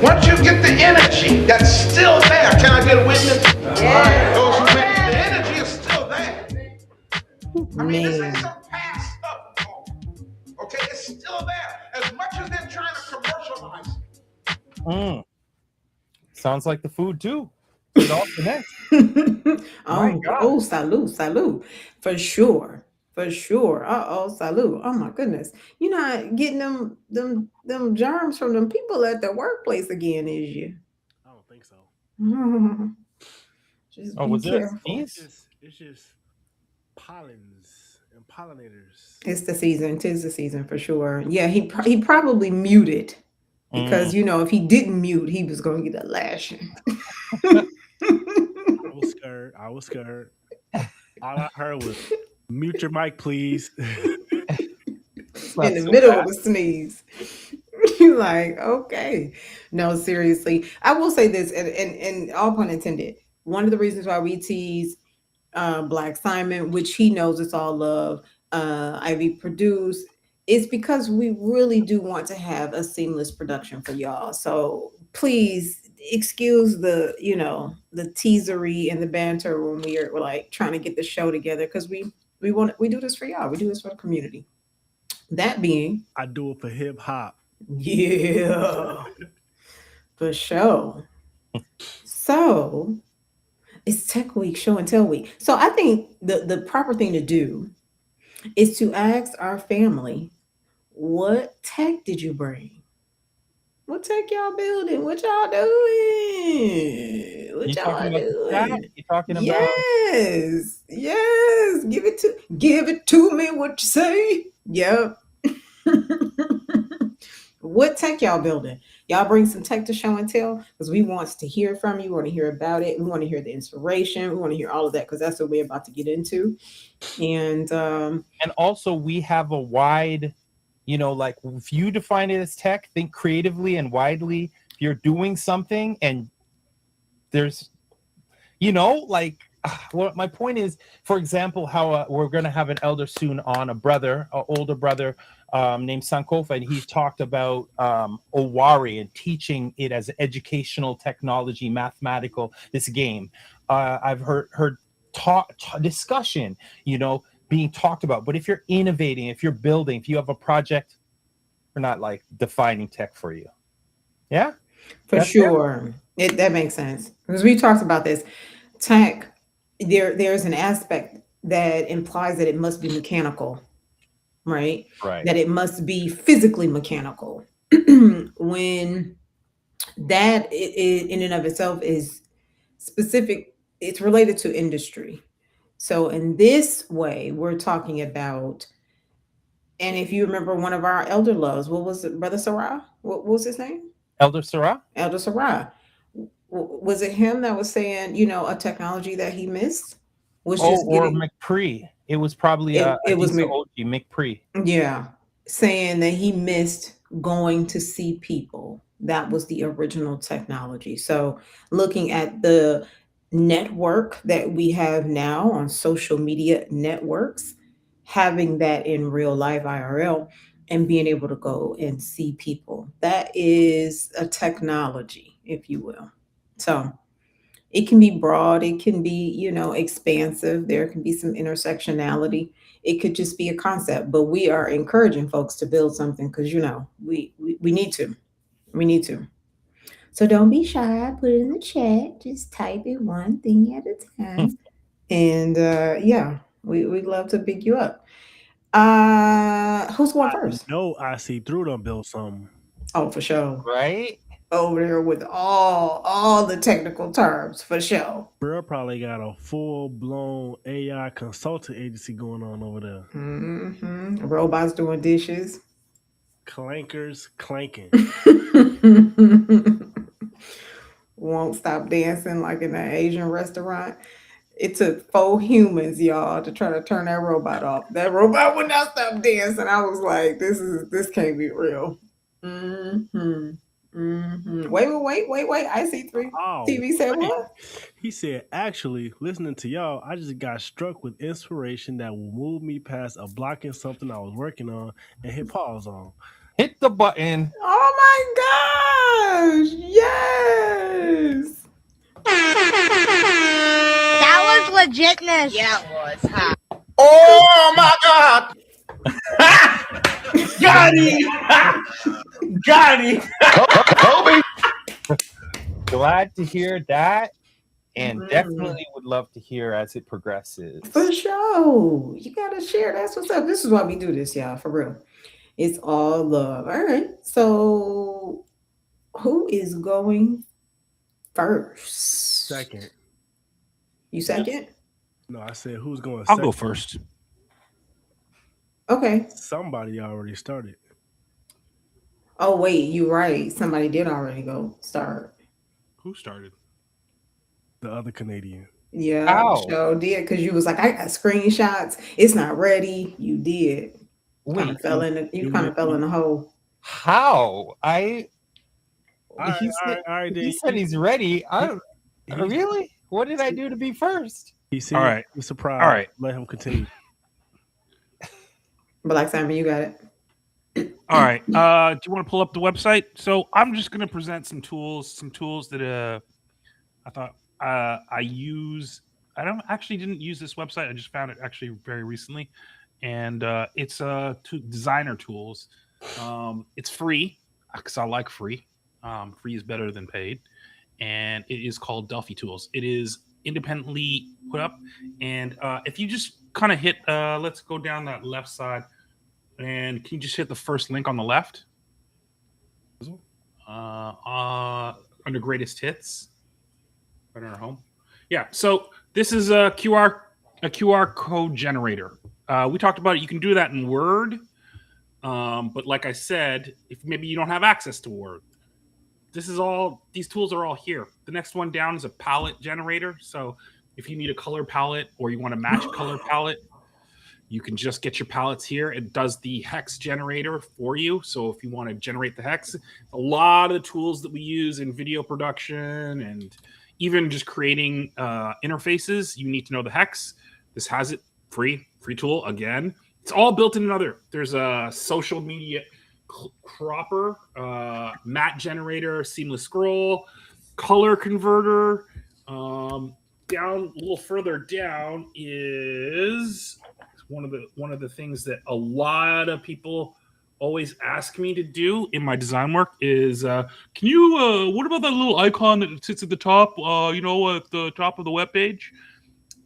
once you get the energy that's still there, can I get a witness? Yeah. Those who witness, the energy is still there. I mean, this ain't some passed up moment. Okay, it's still there. As much as they're trying to commercialize it. Sounds like the food too. It all connects. Salute. For sure. Salute. Oh my goodness. You're not getting them germs from them people at the workplace again, is you? I don't think so. Just was careful. It's just pollens and pollinators. It's the season. 'Tis the season for sure. Yeah, he probably muted because if he didn't mute, he was going to get a lashing. I was scared. All I heard was Mute your mic, please. In the middle of the sneeze. You're like, okay. No, seriously. I will say this, and all pun intended. One of the reasons why we tease BlackSimon, which he knows it's all love, IVProduced, is because we really do want to have a seamless production for y'all. So please excuse the, the teasery and the banter when we're like trying to get the show together, because we do this for y'all. We do this for the community. That being, I do it for hip hop. yeah, for sure. So it's Tech Week, Show and Tell Week. So I think the proper thing to do is to ask our family, what tech did you bring? What tech y'all building? What y'all doing? What y'all doing? You talking about? Yes, yes. Give it to me. What you say? Yep. What tech y'all building? Y'all bring some tech to show and tell, because we want to hear from you. We want to hear about it. We want to hear the inspiration. We want to hear all of that, because that's what we're about to get into. And also we have a wide, like if you define it as tech, think creatively and widely. If you're doing something and there's, like, well, my point is, for example, how we're going to have an elder soon on, an older brother named Sankofa, and he talked about Owari and teaching it as educational technology, mathematical, this game. I've heard discussion, being talked about. But if you're innovating, if you're building, if you have a project, we're not like defining tech for you. Yeah, for sure. That makes sense, because we talked about this. Tech, there's an aspect that implies that it must be mechanical, right? That it must be physically mechanical. When that in and of itself is specific, it's related to industry. So in this way, we're talking about, and if you remember one of our elder loves, what was it, Brother Sarah? What was his name? Elder Sarah. Elder Sarah. Was it him that was saying, a technology that he missed was or McPree? It was probably it was McPree. Yeah, saying that he missed going to see people. That was the original technology. So looking at the network that we have now on social media networks, having that in real life IRL, and being able to go and see people, that is a technology, if you will. So it can be broad, it can be, expansive. There can be some intersectionality. It could just be a concept, but we are encouraging folks to build something, because, we need to. We need to. So don't be shy. Put it in the chat. Just type it one thing at a time. And yeah, we'd love to pick you up. Who's going first? No, I see through them build something. Oh, for sure. Right? Over there with all the technical terms, for sure. Bro probably got a full-blown AI consulting agency going on over there. Mm-hmm. Robots doing dishes. Clankers clanking. Won't stop dancing like in an Asian restaurant. It took 4 humans, y'all, to try to turn that robot off. That robot would not stop dancing. I was like, this can't be real. Mm-hmm. Mm-hmm. Wait. EYESEETHRU TV said what? He said, actually, listening to y'all, I just got struck with inspiration that will move me past a blocking something I was working on and hit pause on. Hit the button. Oh my gosh. Yes. That was legitness. Yeah, it was. Huh? Oh my God! Got him! Got him! Kobe! Glad to hear that, and definitely would love to hear as it progresses. For sure. You gotta share. That's what's up. This is why we do this, y'all, for real. It's all love. All right. So who is going first? Second. You second? No, I said who's going I'll second? go first. Okay. Somebody already started. Oh, wait, you're right. Somebody did already go start. Who started? The other Canadian. Yeah, How? sure did. Because you was like, I got screenshots. It's not ready. You did. Kind Wait, of fell in the. You kind of fell in the hole. how? All right, He then. said he's ready. He's- Really? What did I do to be first? He seemed All right. surprised. All right. Let him continue. BlackSimon, you got it. All right. Do you want to pull up the website? So I'm just going to present some tools that I thought I use. I didn't use this website. I just found it actually very recently, and it's designer tools. It's free because I like free. Free is better than paid, and it is called Delphi Tools. It is independently put up, and if you just kind of hit, let's go down that left side. And can you just hit the first link on the left? Under greatest hits. Right on our home. Yeah. So this is a QR code generator. We talked about it. You can do that in Word. But like I said, if maybe you don't have access to Word, these tools are all here. The next one down is a palette generator. So if you need a color palette or you want to match a color palette, you can just get your palettes here. It does the hex generator for you. So if you want to generate the hex, a lot of the tools that we use in video production and even just creating interfaces, you need to know the hex. This has it free tool again. It's all built in another. There's a social media cropper, matte generator, seamless scroll, color converter. Down a little further down is one of the things that a lot of people always ask me to do in my design work is, can you, what about that little icon that sits at the top, at the top of the webpage?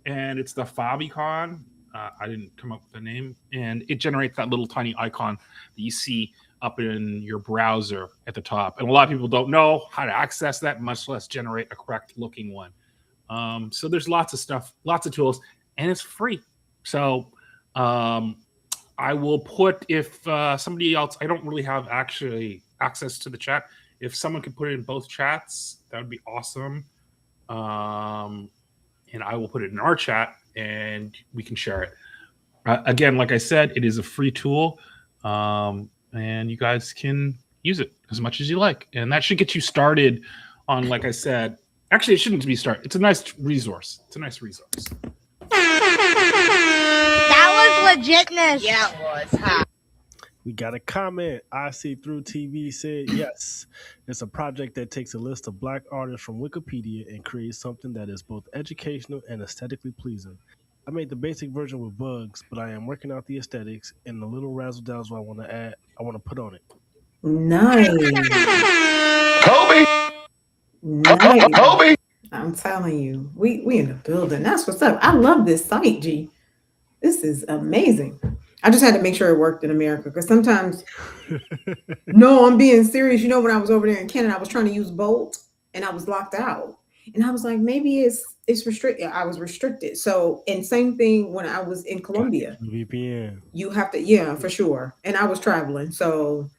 And it's the FUBU icon. I didn't come up with a name. And it generates that little tiny icon that you see up in your browser at the top. And a lot of people don't know how to access that, much less generate a correct looking one. So there's lots of stuff, lots of tools, and it's free. So I will put, if somebody else, I don't really have actually access to the chat. If someone could put it in both chats, that would be awesome. And I will put it in our chat and we can share it. Again, like I said, it is a free tool, and you guys can use it as much as you like. And that should get you started on, like I said, actually, it shouldn't be started. It's a nice resource. That was legitness. Yeah, it was. Huh? We got a comment. EYESEETHRU TV said, yes, it's a project that takes a list of Black artists from Wikipedia and creates something that is both educational and aesthetically pleasing. I made the basic version with bugs, but I am working out the aesthetics and the little razzle dazzle I want to put on it. Nice. Kobe! Nice. Kobe! I'm telling you, we in the building. That's what's up. I love this site, G. This is amazing. I just had to make sure it worked in America because sometimes, no, I'm being serious. You know, when I was over there in Canada, I was trying to use Bolt and I was locked out. And I was like, maybe it's restricted. I was restricted. So, and same thing when I was in Colombia. VPN. You have to, yeah, for sure. And I was traveling, so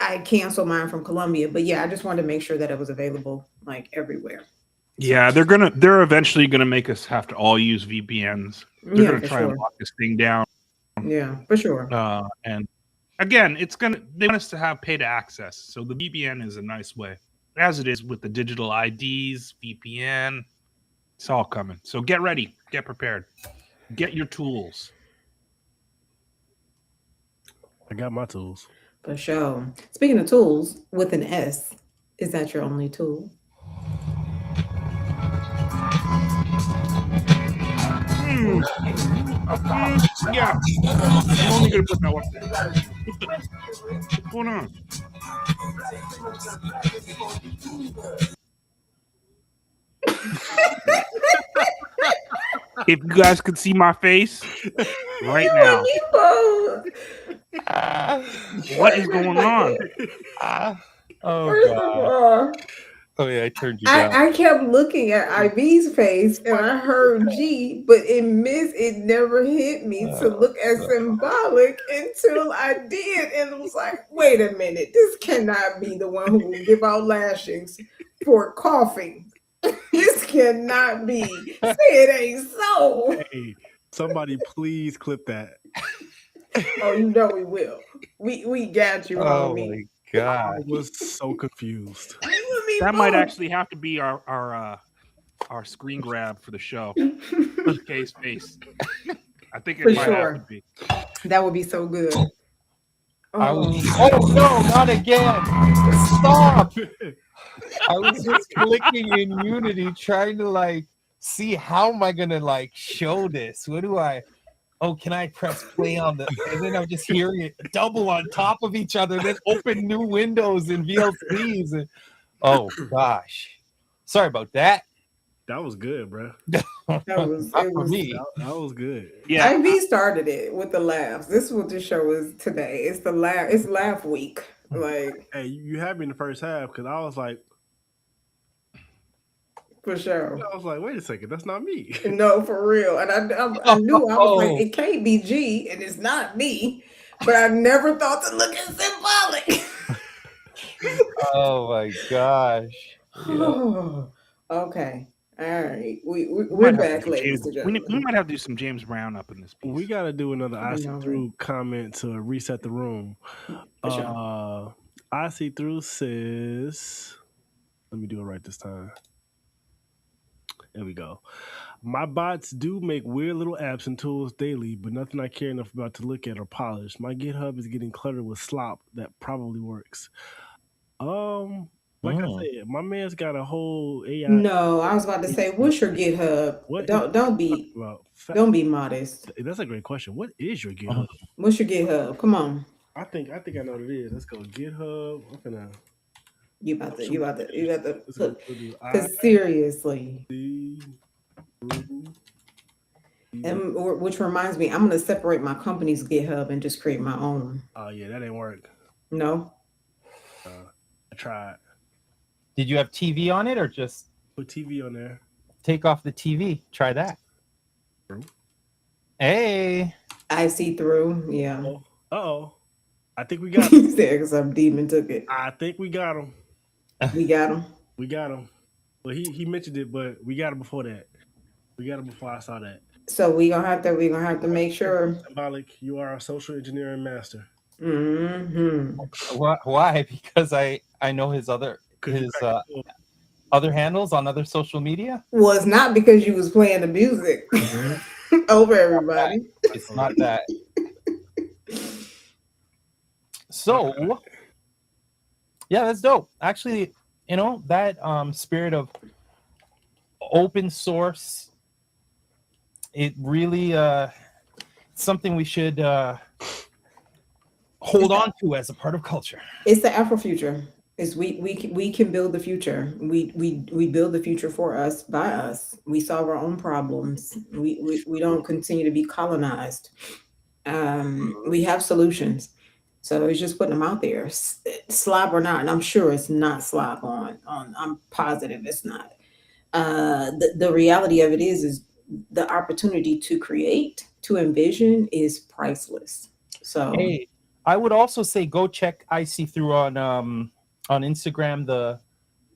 I canceled mine from Colombia. But yeah, I just wanted to make sure that it was available like everywhere. Yeah, they're eventually gonna make us have to all use VPNs. They're gonna try and lock this thing down. Yeah, for sure. And again, they want us to have pay to access. So the VPN is a nice way, as it is with the digital IDs, VPN. It's all coming. So get ready, get prepared, get your tools. I got my tools. For sure. Speaking of tools, with an S, is that your only tool? Yeah, I'm only gonna put that one there. What's going on? If you guys could see my face right now, what is going on? First of all, oh yeah, I turned you down. I kept looking at IV's face and I heard G, but it never hit me to look at Symbolik until I did. And it was like, wait a minute, this cannot be the one who will give out lashings for coughing. This cannot be. Say it ain't so. Hey, somebody please clip that. Oh, you know we will. We got you, Oh homie. my god. I was so confused. That might actually have to be our screen grab for the show. K's face. I think it For might sure. have to be. That would be so good. Oh no, not again. Stop. I was just clicking in Unity trying to like see how am I gonna like show this? What do I can I press play on the and then I'm just hearing it double on top of each other, then open new windows and VLCs and oh gosh. Sorry about that. That was good, bro. That was Not it for was me. That was good. Yeah. IV started it with the laughs. This is what this show is today. It's the laugh. It's laugh week. Like Hey, you had me in the first half because I was like, for sure. I was like, wait a second, that's not me. No, for real. And I knew I was like, it can't be G, and it's not me. But I never thought to look at Symbolik. Oh my gosh. Yeah. Okay. All right. We're back, ladies and gentlemen. We might have to do some James Brown up in this piece. We got to do another I see know, through comment to reset the room. For sure. I see through says, let me do it right this time. There we go. My bots do make weird little apps and tools daily, but nothing I care enough about to look at or polish. My GitHub is getting cluttered with slop that probably works. Like I said, my man's got a whole AI. No, I was about to say, what's your GitHub? Don't be modest. That's a great question. What is your GitHub? What's your GitHub? Come on. I think I know what it is. Let's go GitHub. I'm gonna. You about to because seriously. And which reminds me, I'm gonna separate my company's GitHub and just create my own. Oh yeah, that ain't work. No. I tried. Did you have TV on it or just put TV on there? Take off the TV. Try that. Hey. I see through. Yeah. Uh-oh. I think we got him. Because some demon took it. I think we got him. We got him. We got him. Well, he mentioned it, but we got him before that. We got him before I saw that. So we're gonna have to make sure. Symbolik, you are a social engineering master. Mm-hmm. Why? Because I know his other handles on other social media. Well, it's not because you was playing the music over everybody. It's not that. So, yeah, that's dope. Actually, that spirit of open source, it really something we should hold on to as a part of culture. It's the Afrofuture. Is we can build the future. We build the future for us, by us. We solve our own problems. We don't continue to be colonized. We have solutions. So it's just putting them out there, slop or not. And I'm sure it's not slop on I'm positive it's not. The reality of it is the opportunity to create, to envision is priceless. So hey, I would also say go check I See Through on Instagram. The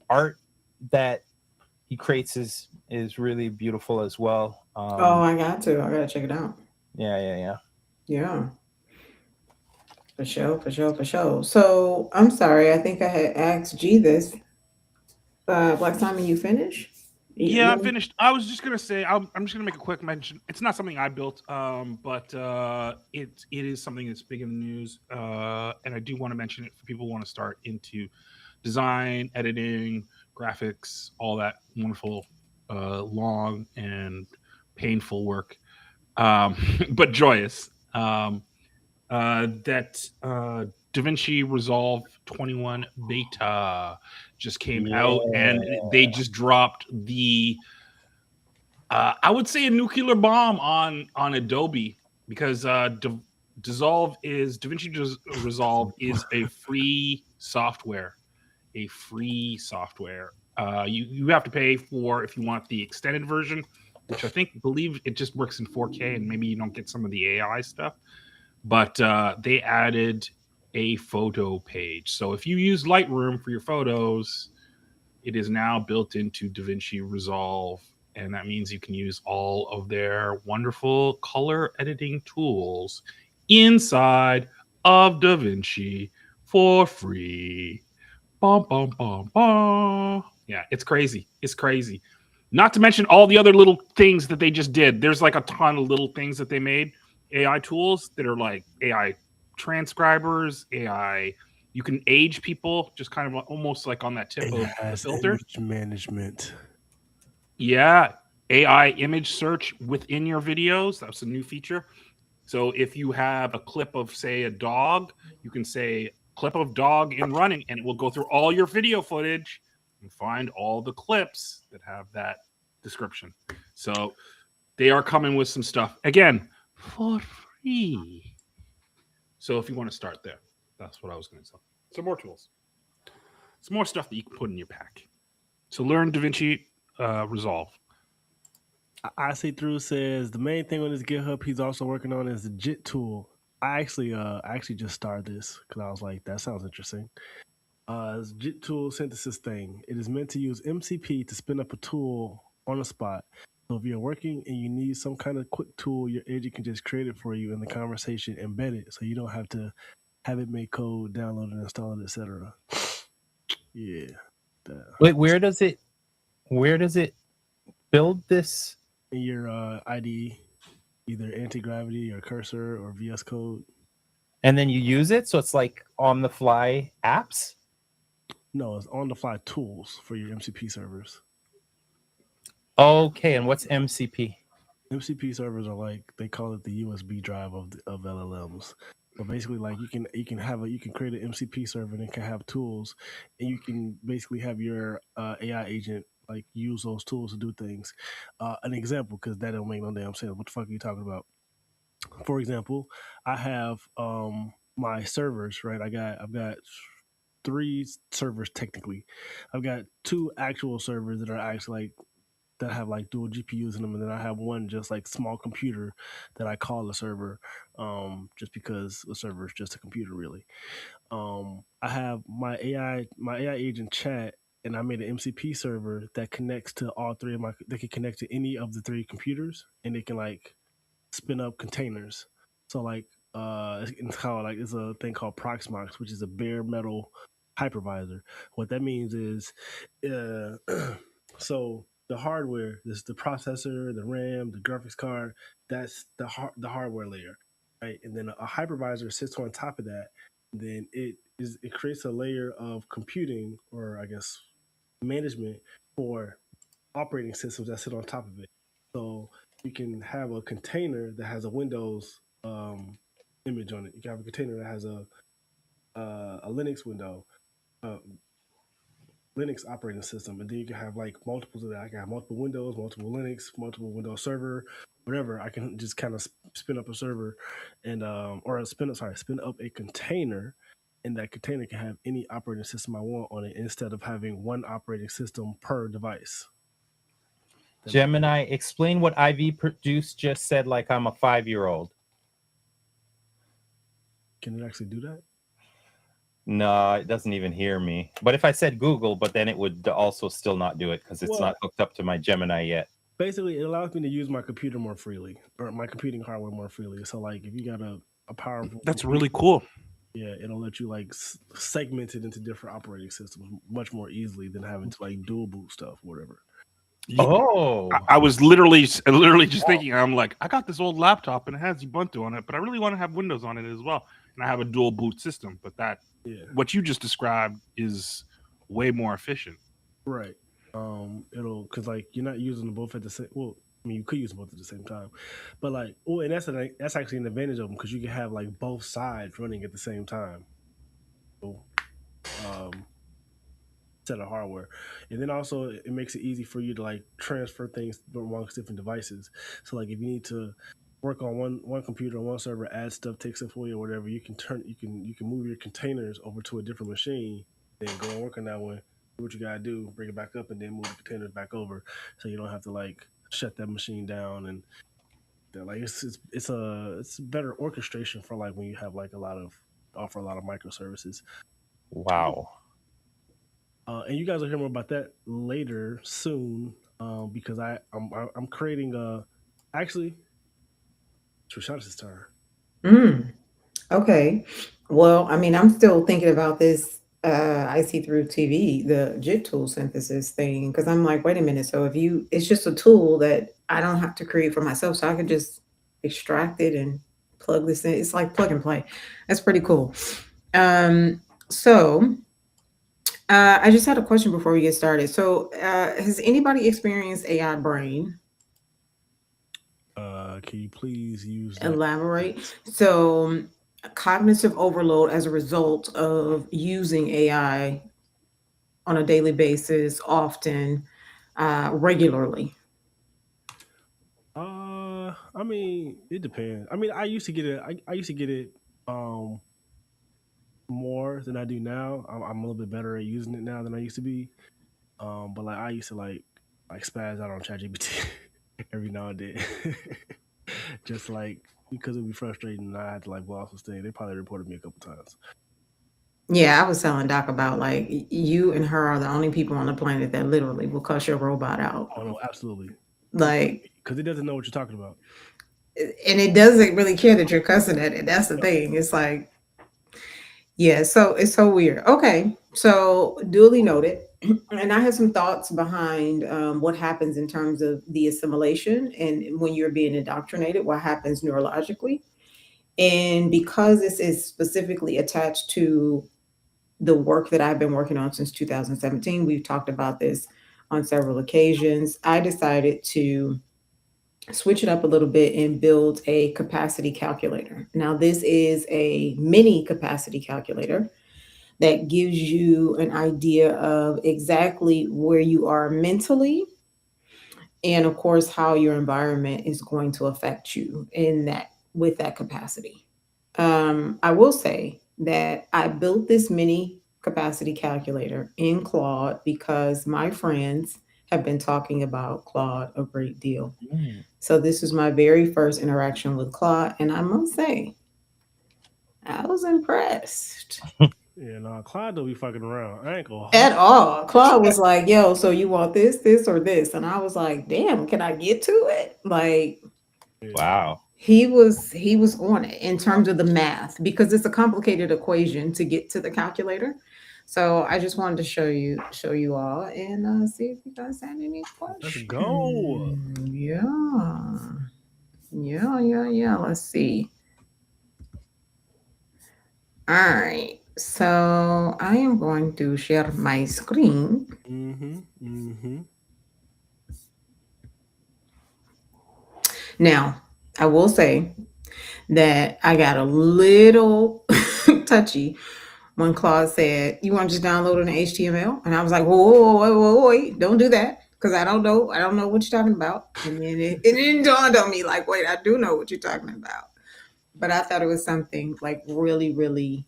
art that he creates is really beautiful as well. I gotta check it out. Yeah. For sure. So I'm sorry, I think I had asked G this. BlackSimon, you finished? Yeah, I'm finished. I was just gonna say I'm just gonna make a quick mention. It's not something I built, but it is something that's big in the news, and I do want to mention it for people who want to start into design, editing, graphics, all that wonderful, long and painful work, but joyous. That DaVinci Resolve 21 beta just came out, and they just dropped the I would say a nuclear bomb on Adobe, because DaVinci Resolve is a free software. You have to pay for if you want the extended version, which I believe it just works in 4K, and maybe you don't get some of the AI stuff. But they added a photo page. So if you use Lightroom for your photos, It is now built into DaVinci Resolve, and that means you can use all of their wonderful color editing tools inside of DaVinci for free. Bum, bum, bum, bum. Yeah, it's crazy. It's crazy. Not to mention all the other little things that they just did. There's like a ton of little things that they made, AI tools that are like AI transcribers, AI. You can age people just kind of almost like on that tip It of the has filter. image management. Yeah, AI image search within your videos. That's a new feature. So if you have a clip of, say, a dog, you can say clip of dog in running, and it will go through all your video footage and find all the clips that have that description. So they are coming with some stuff again for free. So if you want to start there, that's what I was going to say. Some more tools, some more stuff that you can put in your pack. So learn DaVinci Resolve. EYESEETHRU says the main thing on his GitHub he's also working on is the JIT tool. I actually just started this because I was like, that sounds interesting. It's JIT tool synthesis thing. It is meant to use MCP to spin up a tool on the spot. So if you're working and you need some kind of quick tool, your agent can just create it for you in the conversation, embed it, so you don't have to have it make code, download it, install it, etc. Yeah. Wait, where does it build this? In your IDE, either anti-gravity or cursor or VS Code. And then you use it, so it's like on the fly apps? No, it's on the fly tools for your MCP servers. Okay, and what's MCP? MCP servers are like, they call it the USB drive of LLMs. But basically, like you can create an MCP server and it can have tools, and you can basically have your AI agent like use those tools to do things. An example, because that don't make no damn sense. What the fuck are you talking about? For example, I have my servers, right? I've got 3 servers technically. I've got 2 actual servers that are actually like that have like dual GPUs in them, and then I have one just like small computer that I call a server, just because the server is just a computer, really. I have my AI agent chat, and I made an MCP server that connects to all 3 of my. They can connect to any of the 3 computers, and they can like spin up containers. So like, it's called like it's a thing called Proxmox, which is a bare metal hypervisor. What that means is, so the hardware, this the processor, the RAM, the graphics card. That's the hardware layer, right? And then a hypervisor sits on top of that. Then it creates a layer of computing, or I guess management, for operating systems that sit on top of it. So you can have a container that has a Windows image on it. You can have a container that has a Linux window, Linux operating system, and then you can have like multiples of that. I can have multiple Windows, multiple Linux, multiple Windows server, whatever. I can just kind of spin up a server, and spin up a container, and that container can have any operating system I want on it instead of having one operating system per device. Gemini, explain what IVProduced just said like I'm a 5-year-old. Can it actually do that? No, it doesn't even hear me. But if I said Google, but then it would also still not do it because it's not hooked up to my Gemini yet. Basically, it allows me to use my computer more freely, or my computing hardware more freely. So like if you got a powerful... That's really cool. Yeah, it'll let you like segment it into different operating systems much more easily than having to like dual boot stuff, whatever. Oh, I was literally just thinking, I'm like, I got this old laptop and it has Ubuntu on it, but I really want to have Windows on it as well. And I have a dual boot system, but what you just described is way more efficient. Right. Because like you're not using them both at the same. Well, I mean, you could use them both at the same time, but like, and that's actually an advantage of them because you can have like both sides running at the same time. So, set of hardware, and then also it makes it easy for you to like transfer things amongst different devices. So like if you need to work on one computer on one server, add stuff, take stuff away or whatever, you can move your containers over to a different machine, then go and work on that one, do what you gotta do, bring it back up, and then move the containers back over, so you don't have to like shut that machine down. And like it's better orchestration for like when you have like offer a lot of microservices. wow. And you guys will hear more about that later soon, because I'm creating a actually it's Rachannis' turn. Okay. Well, I mean, I'm still thinking about this I see through TV, the JIT tool synthesis thing, because I'm like, wait a minute. So if you, it's just a tool that I don't have to create for myself, so I can just extract it and plug this in. It's like plug and play. That's pretty cool. So I just had a question before we get started. So has anybody experienced AI brain? Can you please use that? Elaborate. So cognitive overload as a result of using AI on a daily basis, often, regularly. I mean, it depends. I mean, I used to get it. I used to get it more than I do now. I'm a little bit better at using it now than I used to be. But like I used to like spaz out on ChatGPT every now and then, just like because it'd be frustrating and I had to like boss this thing. They probably reported me a couple times. Yeah, I was telling Doc about like you and her are the only people on the planet that literally will cuss your robot out. Oh no, absolutely. Like, because it doesn't know what you're talking about. And it doesn't really care that you're cussing at it. That's the thing. It's like, yeah, so it's so weird. Okay, so duly noted. And I have some thoughts behind what happens in terms of the assimilation and when you're being indoctrinated, what happens neurologically. And because this is specifically attached to the work that I've been working on since 2017, we've talked about this on several occasions. I decided to switch it up a little bit and build a capacity calculator. Now, this is a mini capacity calculator that gives you an idea of exactly where you are mentally and of course how your environment is going to affect you in that with that capacity. I will say that I built this mini capacity calculator in Claude because my friends have been talking about Claude a great deal. So this is my very first interaction with Claude, and I must say, I was impressed. Yeah, no, Clyde don't be fucking around. I ain't gonna At all. Claude was like, yo, so you want this, or this? And I was like, damn, can I get to it? Like, Wow. he was on it in terms of the math because it's a complicated equation to get to the calculator. So I just wanted to show you all and see if you guys had any questions. Let's go. Yeah. Let's see. All right. So I am going to share my screen. Now, I will say that I got a little touchy when Claude said, "You want to just download it in HTML?" And I was like, "Whoa, wait, don't do that." Because I don't know what you're talking about. And then it didn't dawn on me like, wait, I do know what you're talking about. But I thought it was something like really,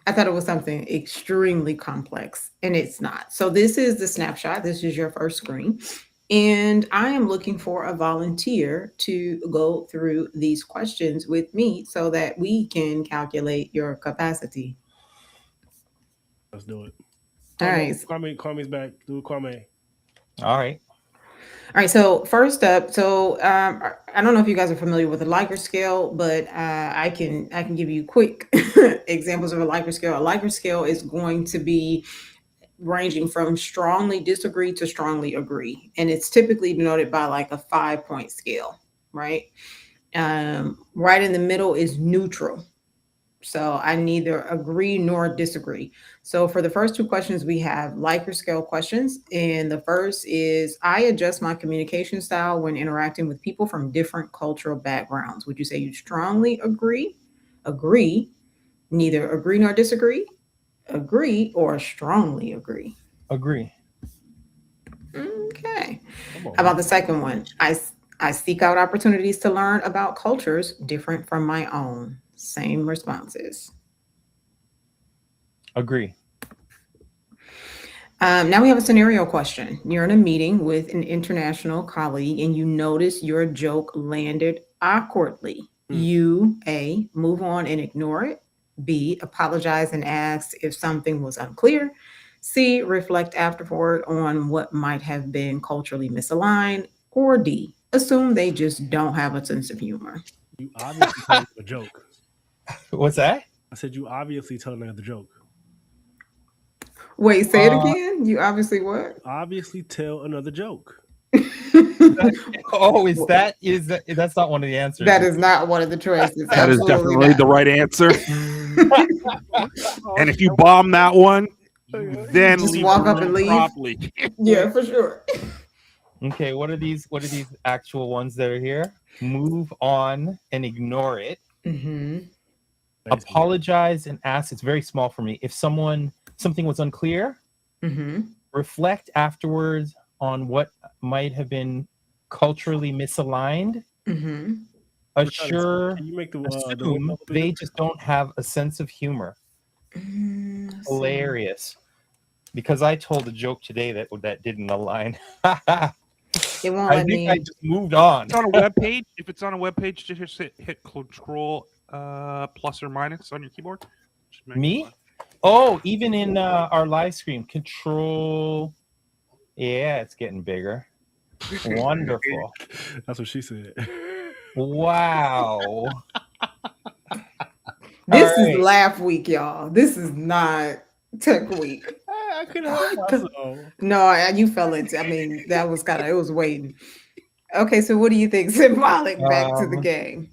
I thought it was something extremely complex, and it's not. So this is the snapshot. This is your first screen. And I am looking for a volunteer to go through these questions with me so that we can calculate your capacity. Let's do it. All right. Kwame's back. Do Kwame. All right. All right. So first up, I don't know if you guys are familiar with the Likert scale, but I can give you quick examples of a Likert scale. A Likert scale is going to be ranging from strongly disagree to strongly agree, and it's typically denoted by like a 5-point scale, right? Right in the middle is neutral. So I neither agree nor disagree. So for the first two questions, we have Likert scale questions. And the first is, I adjust my communication style when interacting with people from different cultural backgrounds. Would you say you strongly agree, neither agree nor disagree, agree, or strongly agree? Agree. Okay. How about the second one? I seek out opportunities to learn about cultures different from my own. Same responses. Agree. Now we have a scenario question. You're in a meeting with an international colleague and you notice your joke landed awkwardly. You, A, move on and ignore it. B, apologize and ask if something was unclear. C, reflect afterward on what might have been culturally misaligned. Or D, assume they just don't have a sense of humor. You obviously telling a joke. What's that? I said you obviously telling the joke. Wait, say it again. You obviously what? Obviously tell another joke. Oh, that's not one of the answers. That is not one of the choices. That is Absolutely definitely not. the right answer. And if you bomb that one, then Just leave walk the up and room leave. properly. Yeah, for sure. Okay, what are these actual ones that are here? Move on and ignore it. Mm-hmm. Apologize and ask. It's very small for me. If something was unclear, Mm-hmm. reflect afterwards on what might have been culturally misaligned. Mm-hmm. Assume Can you make the they just don't have a sense of humor. Hilarious. Because I told a joke today that didn't align. It won't I let think me. I just moved on. It's on a web page. If it's on a web page, just hit Control plus or minus on your keyboard. Me? Oh, even in our live stream, Control. Yeah, it's getting bigger. Wonderful. That's what she said. Wow. This All is right. laugh week, y'all. This is not tech week. I couldn't help myself. No, you fell into. I mean, that was kind of. It was waiting. Okay, so what do you think? Symbolic. Back to the game.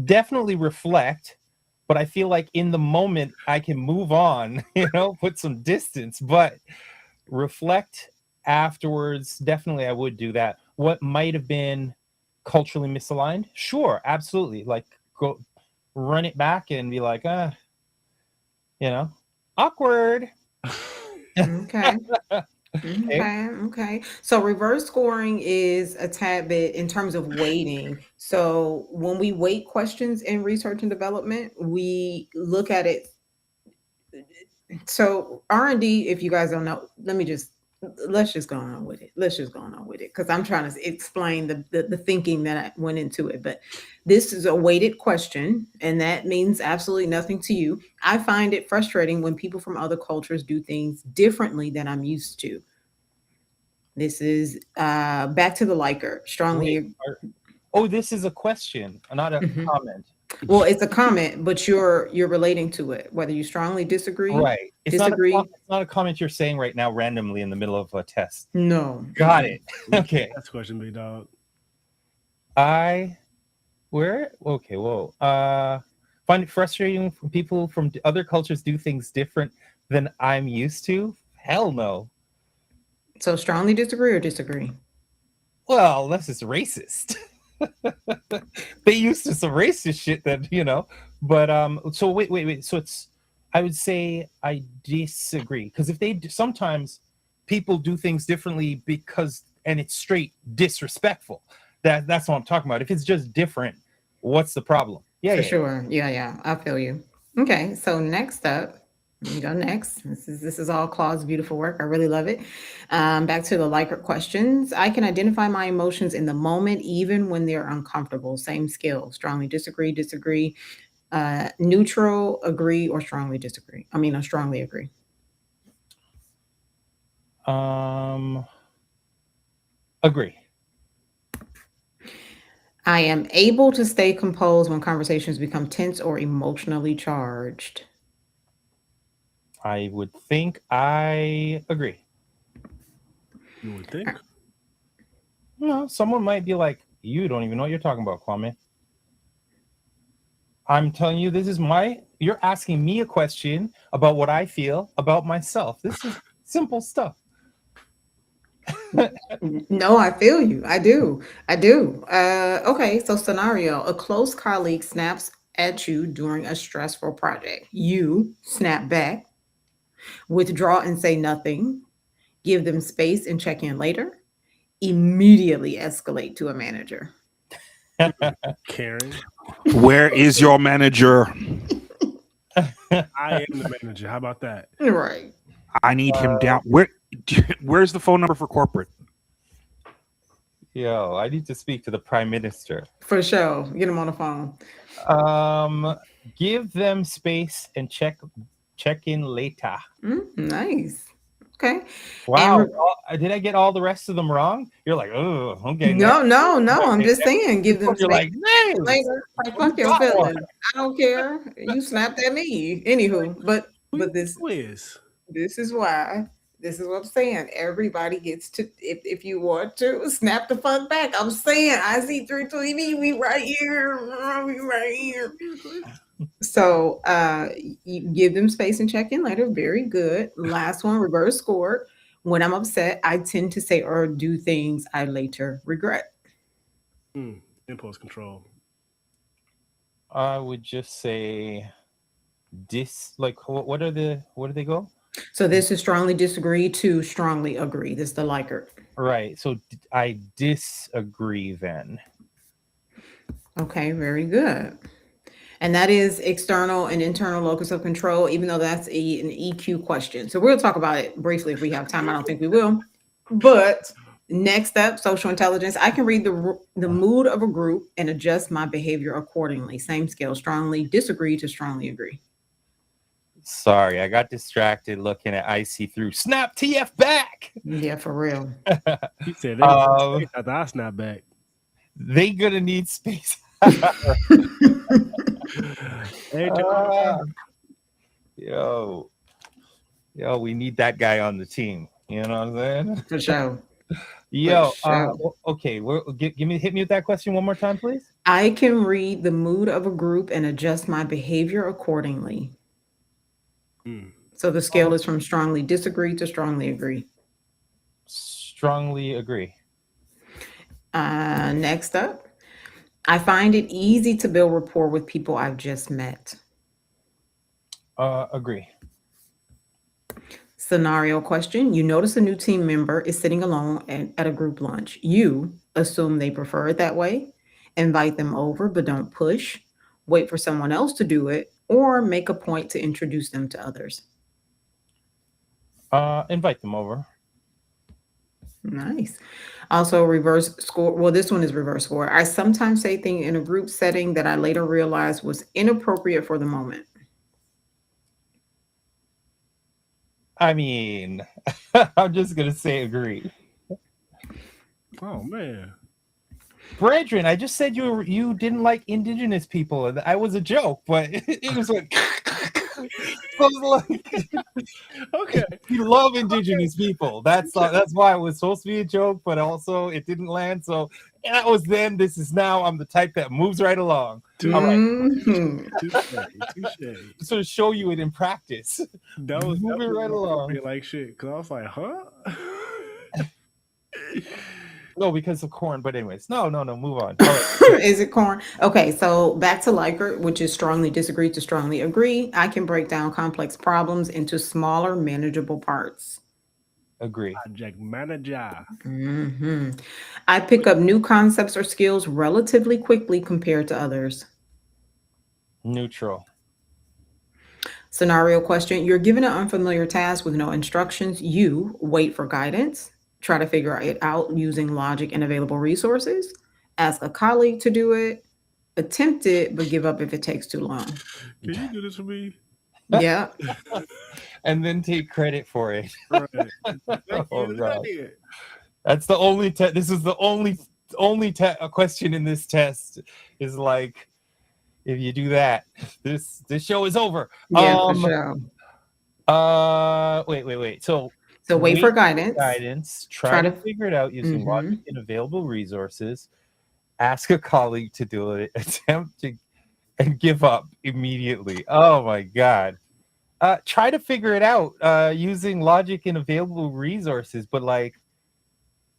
Definitely reflect, but I feel like in the moment I can move on. Put some distance, but reflect afterwards. Definitely, I would do that. What might have been culturally misaligned? Sure, absolutely. Like go run it back and be like, awkward. Okay. Okay. So reverse scoring is a tad bit in terms of weighting. So when we weight questions in research and development, we look at it. So R&D, if you guys don't know, let's just go on with it. Because I'm trying to explain the thinking that went into it. But this is a weighted question, and that means absolutely nothing to you. I find it frustrating when people from other cultures do things differently than I'm used to. This is back to the liker. Strongly. This is a question, not a comment. Well, it's a comment, but you're relating to it, whether you strongly disagree. Right. Disagree. It's not a comment you're saying right now randomly in the middle of a test. No. Got it. Okay. That's question, big dog. Find it frustrating when people from other cultures do things different than I'm used to. Hell no. So strongly disagree or disagree? Well, this is racist. They used to some racist shit that, but so wait. So I would say I disagree. Because if sometimes people do things differently and it's straight disrespectful. That's what I'm talking about. If it's just different, what's the problem? For sure. Yeah. I feel you. Okay. So next up, we go next. This is all Claude's beautiful work. I really love it. Back to the liker questions. I can identify my emotions in the moment, even when they're uncomfortable. Same skill. Strongly disagree. Neutral, agree, or strongly disagree. I strongly agree. Agree. I am able to stay composed when conversations become tense or emotionally charged. I would think I agree. You would think? Someone might be like, you don't even know what you're talking about, Kwame. I'm telling you, you're asking me a question about what I feel about myself. This is simple stuff. No, I feel you. I do. Okay, so scenario. A close colleague snaps at you during a stressful project. You snap back, withdraw and say nothing, give them space and check in later, immediately escalate to a manager. Karen. Where is your manager? I am the manager. How about that? Right. I need him down. Where's the phone number for corporate? Yo, I need to speak to the prime minister. For sure. Get him on the phone. Give them space and check Check in later. Nice. Okay. Wow. Did I get all the rest of them wrong? You're like, oh, okay. No. I'm just saying, give them You're like, space no. later. Like, fuck your feelings. I don't care. You snapped at me. Anywho, but this is why. This is what I'm saying. Everybody gets to, if you want to, snap the fuck back. I'm saying, I see through TV. We right here. We right here. So you give them space and check in later. Very good. Last one, reverse scored. When I'm upset, I tend to say or do things I later regret. Impulse control. I would just say what do they go? So this is strongly disagree to strongly agree. This is the Likert. Right. So I disagree then. Okay, very good. And that is external and internal locus of control, even though that's an EQ question. So we'll talk about it briefly if we have time. I don't think we will. But next up, social intelligence. I can read the mood of a group and adjust my behavior accordingly. Same scale, strongly disagree to strongly agree. Sorry, I got distracted looking at I see through. Snap TF back. Yeah, for real. He said I snap back. They gonna need space. Yo, we need that guy on the team. You know what I'm saying? For sure. Yo, okay. Hit me with that question one more time, please. I can read the mood of a group and adjust my behavior accordingly. So the scale is from strongly disagree to strongly agree. Strongly agree. Next up, I find it easy to build rapport with people I've just met. Agree. Scenario question. You notice a new team member is sitting alone at a group lunch. You assume they prefer it that way, invite them over, but don't push, wait for someone else to do it, or make a point to introduce them to others. Invite them over. Nice. Also reverse score. Well, this one is reverse score. I sometimes say things in a group setting that I later realized was inappropriate for the moment. I mean, I'm just going to say agree. Oh, man. Brethren, I just said you didn't like indigenous people. And I was a joke, but it was like... Okay. You love indigenous people. That's why it was supposed to be a joke, but also it didn't land. So that was then. This is now. I'm the type that moves right along. All right. Touche. So to show you it in practice. That was moving right along. Like shit, because I was like, huh? No, because of corn. But anyways, no. Move on. Is it corn? Okay, so back to Likert, which is strongly disagree to strongly agree. I can break down complex problems into smaller, manageable parts. Agree. Project manager. I pick up new concepts or skills relatively quickly compared to others. Neutral. Scenario question. You're given an unfamiliar task with no instructions. You wait for guidance. Try to figure it out using logic and available resources. Ask a colleague to do it. Attempt it, but give up if it takes too long. Can you do this for me? Yeah. And then take credit for it. Right. Oh, God. That's the only test. This is the only question in this test is like, if you do that, this show is over. Yeah, for sure. Wait. So wait for guidance. Try to figure it out using logic and available resources. Ask a colleague to do it. Attempt to and give up immediately. Oh my God. Try to figure it out using logic and available resources. But like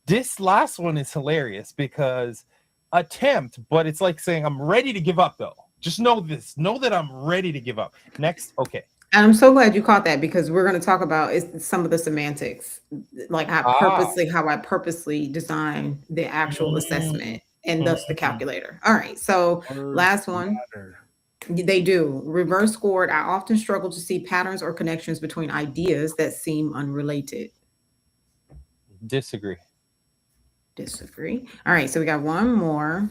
this last one is hilarious because attempt, but it's like saying I'm ready to give up though. Just know this. Know that I'm ready to give up. Next. Okay. And I'm so glad you caught that because we're going to talk about some of the semantics, like how I purposely design the actual assessment and thus the calculator. All right. So last one. They do. Reverse scored. I often struggle to see patterns or connections between ideas that seem unrelated. Disagree. All right. So we got one more.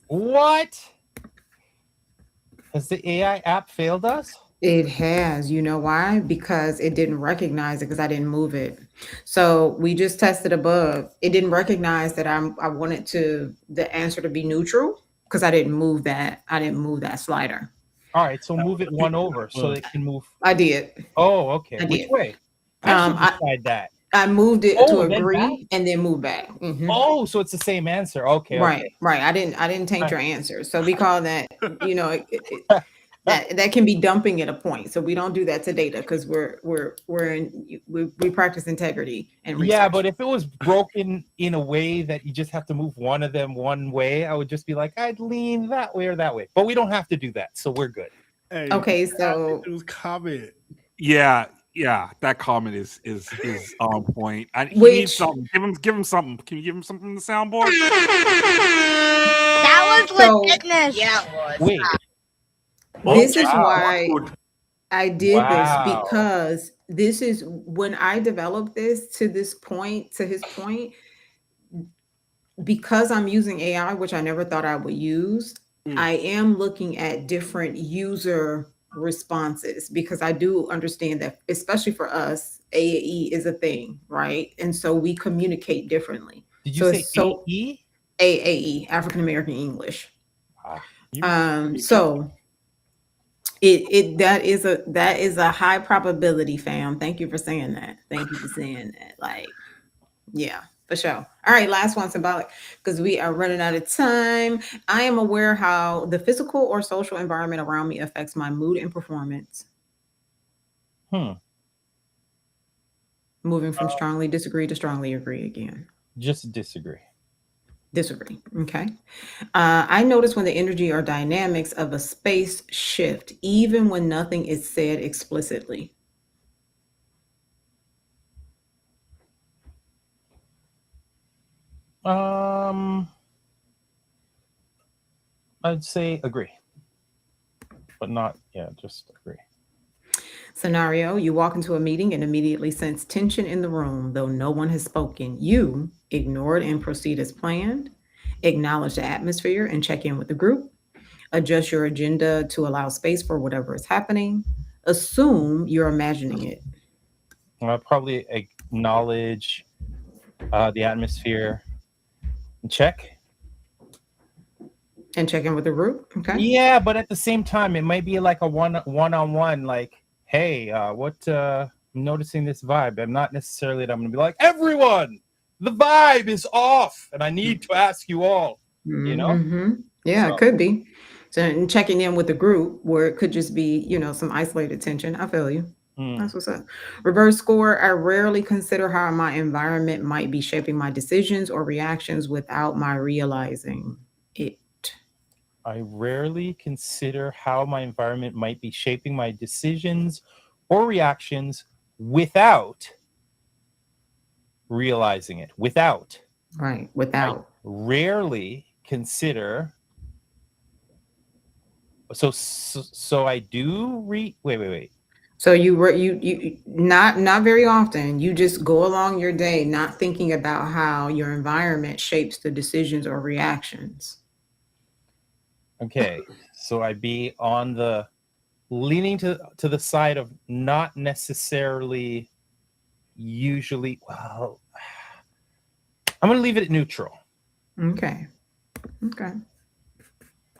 What? Has the AI app failed us? It has. You know why? Because it didn't recognize it because I didn't move it. So we just tested above. It didn't recognize that I wanted the answer to be neutral because I didn't move that. I didn't move that slider. All right, so move it one over so it can move. I did. Oh, okay. I Which did. way? I should decide that. I moved it to then agree back? and then move back. Mhm. Oh, so it's the same answer. Okay. Right, Okay. right. I didn't taint your answer. So we call that, that can be dumping at a point. So we don't do that to data because we practice integrity and research. Yeah, but if it was broken in a way that you just have to move one of them one way, I would just be like, I'd lean that way or that way. But we don't have to do that, so we're good. Hey, Okay, so it was comment. Yeah, that comment is on point. He Which- needs something. Give him something. Can you give him something from the soundboard? That was legitness. Yeah, it was. Wait. This is wow. why I did Wow. this, because this is when I developed this to his point, because I'm using AI, which I never thought I would use. I am looking at different user responses because I do understand that, especially for us, AAE is a thing, right? And so we communicate differently. Did you say AE? AAE, African American English. Wow. So that is a high probability, fam. Thank you for saying that. Thank you for saying that. Like, yeah, for sure. All right, last one, Symbolik, because we are running out of time. I am aware how the physical or social environment around me affects my mood and performance. Moving from strongly disagree to strongly agree again. Just disagree. Disagree. Okay. I notice when the energy or dynamics of a space shift, even when nothing is said explicitly. I'd say agree, but not, just agree. Scenario, you walk into a meeting and immediately sense tension in the room, though no one has spoken. You ignore it and proceed as planned. Acknowledge the atmosphere and check in with the group. Adjust your agenda to allow space for whatever is happening. Assume you're imagining it. I'll probably acknowledge the atmosphere and check. And check in with the group. Okay. Yeah, but at the same time, it might be like a one-on-one, like, hey, I'm noticing this vibe. I'm not necessarily that I'm gonna be like, everyone, the vibe is off, and I need to ask you all. You know? Mm-hmm. Yeah, So. it could be. So, and checking in with the group where it could just be, some isolated tension. I feel you. That's what's up. Reverse score. I rarely consider how my environment might be shaping my decisions or reactions without my realizing it. I rarely consider how my environment might be shaping my decisions or reactions without realizing it. Without. Right. Without. I rarely consider. So I do wait. So you not very often. You just go along your day not thinking about how your environment shapes the decisions or reactions. Okay, so I'd be on the leaning to the side of not necessarily usually. Well, I'm going to leave it at neutral. Okay.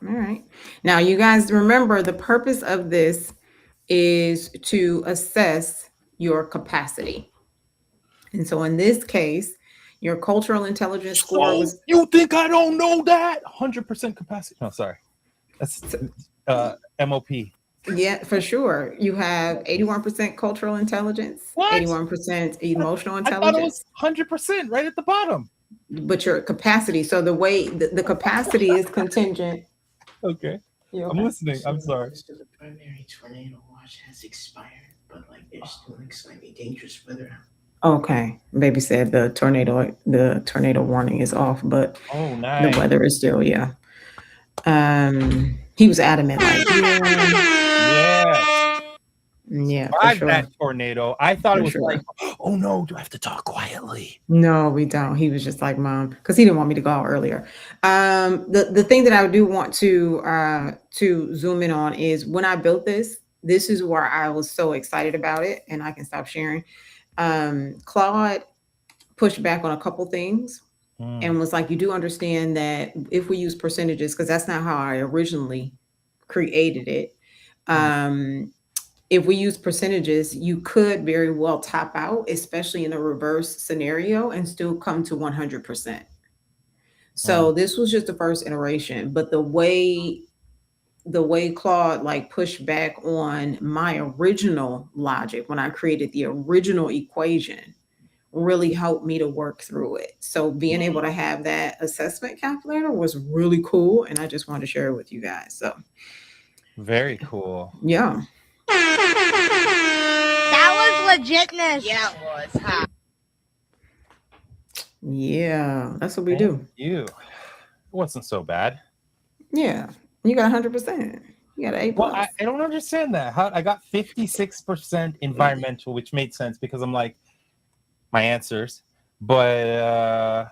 All right. Now, you guys remember the purpose of this is to assess your capacity. And so in this case, your cultural intelligence score was... You think I don't know that? 100% capacity. No, sorry. That's MOP. Yeah, for sure. You have 81% cultural intelligence, What? 81% emotional intelligence. I thought it was 100% right at the bottom. But your capacity, so the way the capacity is contingent. Okay. Yeah, I'm listening. I'm sorry. So the primary tornado watch has expired, but there's still slightly dangerous weather. Okay. Baby said the tornado warning is off, but Oh, nice. the weather is still, yeah. He was adamant, like, Yes. Yeah, for Survived sure. that tornado. I thought it For was sure. like, oh no, do I have to talk quietly? No, we don't. He was just like, Mom, because he didn't want me to go out earlier. The thing that I do want to zoom in on is when I built this. This is where I was so excited about it, and I can stop sharing. Claude pushed back on a couple things and was like, you do understand that if we use percentages, because that's not how I originally created it. If we use percentages, you could very well top out, especially in a reverse scenario, and still come to 100%. So this was just the first iteration, but the way Claude like pushed back on my original logic when I created the original equation really helped me to work through it. So being able to have that assessment calculator was really cool, and I just wanted to share it with you guys. So very cool. Yeah. That was legitness. Yeah, it was. Huh? Yeah, that's what we do. It wasn't so bad. Yeah, you got 100%. You got an A+. Well, I don't understand that. How I got 56% environmental, which made sense because I'm like my answers, but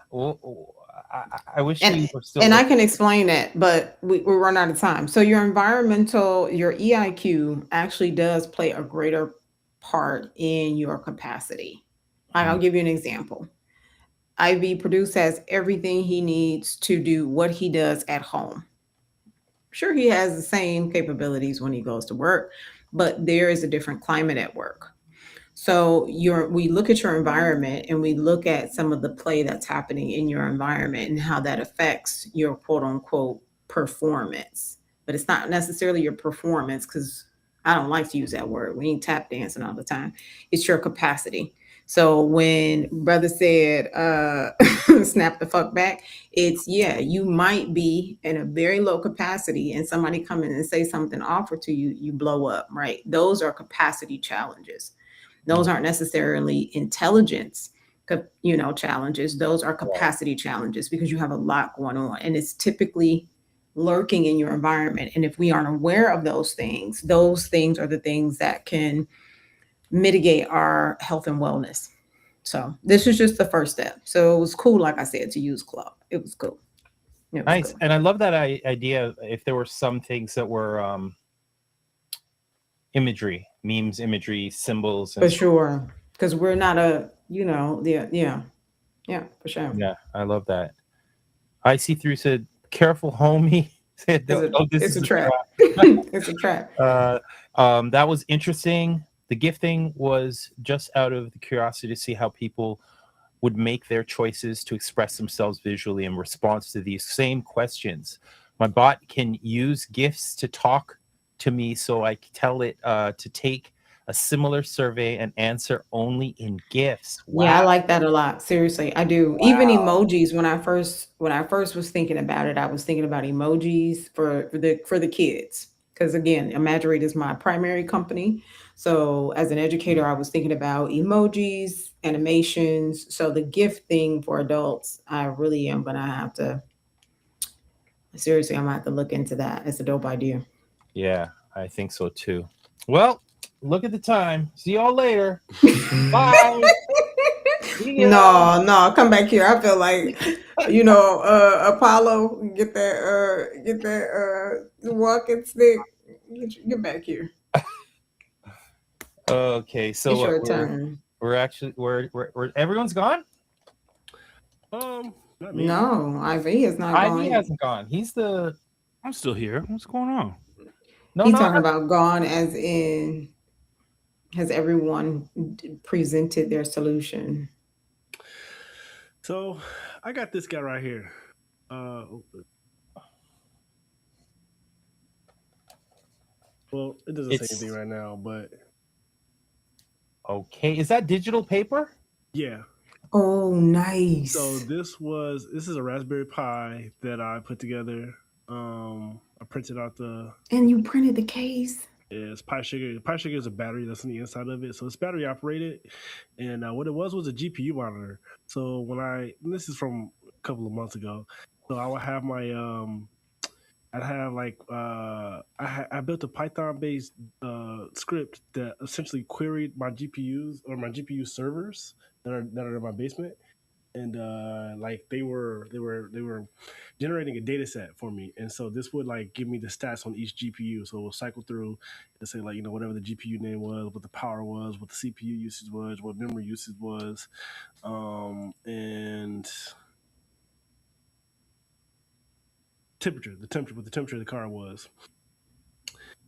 I wish you were still. And I can explain that, but we run out of time. So your environmental, your EIQ actually does play a greater part in your capacity. I'll give you an example. IVProduced has everything he needs to do what he does at home. Sure, he has the same capabilities when he goes to work, but there is a different climate at work. So we look at your environment and we look at some of the play that's happening in your environment and how that affects your quote unquote performance. But it's not necessarily your performance, because I don't like to use that word. We ain't tap dancing all the time. It's your capacity. So when brother said, snap the fuck back, it's, yeah, you might be in a very low capacity and somebody come in and say something offer to you, you blow up, right? Those are capacity challenges. Those aren't necessarily intelligence, challenges. Those are capacity challenges because you have a lot going on, and it's typically lurking in your environment. And if we aren't aware of those things are the things that can mitigate our health and wellness. So this is just the first step. So it was cool, like I said, to use Club. It was cool. Nice. And I love that idea. If there were some things that were imagery, memes, imagery, symbols. For sure. Because we're not yeah, for sure. Yeah, I love that. I see through said, careful, homie. It's a trap. It's a trap. That was interesting. The gifting was just out of the curiosity to see how people would make their choices to express themselves visually in response to these same questions. My bot can use GIFs to talk to me, so I tell it to take a similar survey and answer only in GIFs. Wow. Yeah, I like that a lot. Seriously, I do. Wow. Even emojis. When I first was thinking about it, I was thinking about emojis for the kids. Because again, Imaginate is my primary company. So as an educator, I was thinking about emojis, animations. So the GIF thing for adults, I really am gonna have to. Seriously, I'm gonna have to look into that. It's a dope idea. Yeah, I think so too. Well, look at the time. See y'all later. Bye. No, come back here. I feel like, Apollo, get that walking stick. Get back here. Okay, so it's your turn. We're actually everyone's gone? Not me. No, IV is not gone. IV hasn't gone. I'm still here. What's going on? No, he's talking about gone as in, has everyone presented their solution? So I got this guy right here. Well, it doesn't say anything right now, but okay. Is that digital paper? Yeah. Oh, nice. So this is a Raspberry Pi that I put together. I printed out and you printed the case. Yeah, it's Pi Sugar. Pi Sugar is a battery that's on the inside of it, so it's battery operated. And what it was a GPU monitor. So this is from a couple of months ago. So I would have my I'd have like I built a Python based script that essentially queried my GPUs or my GPU servers that are in my basement, and like they were generating a data set for me, and so this would like give me the stats on each GPU. So we'll cycle through and say like whatever the GPU name was, what the power was, what the CPU usage was, what memory usage was, and temperature, what the temperature of the car was.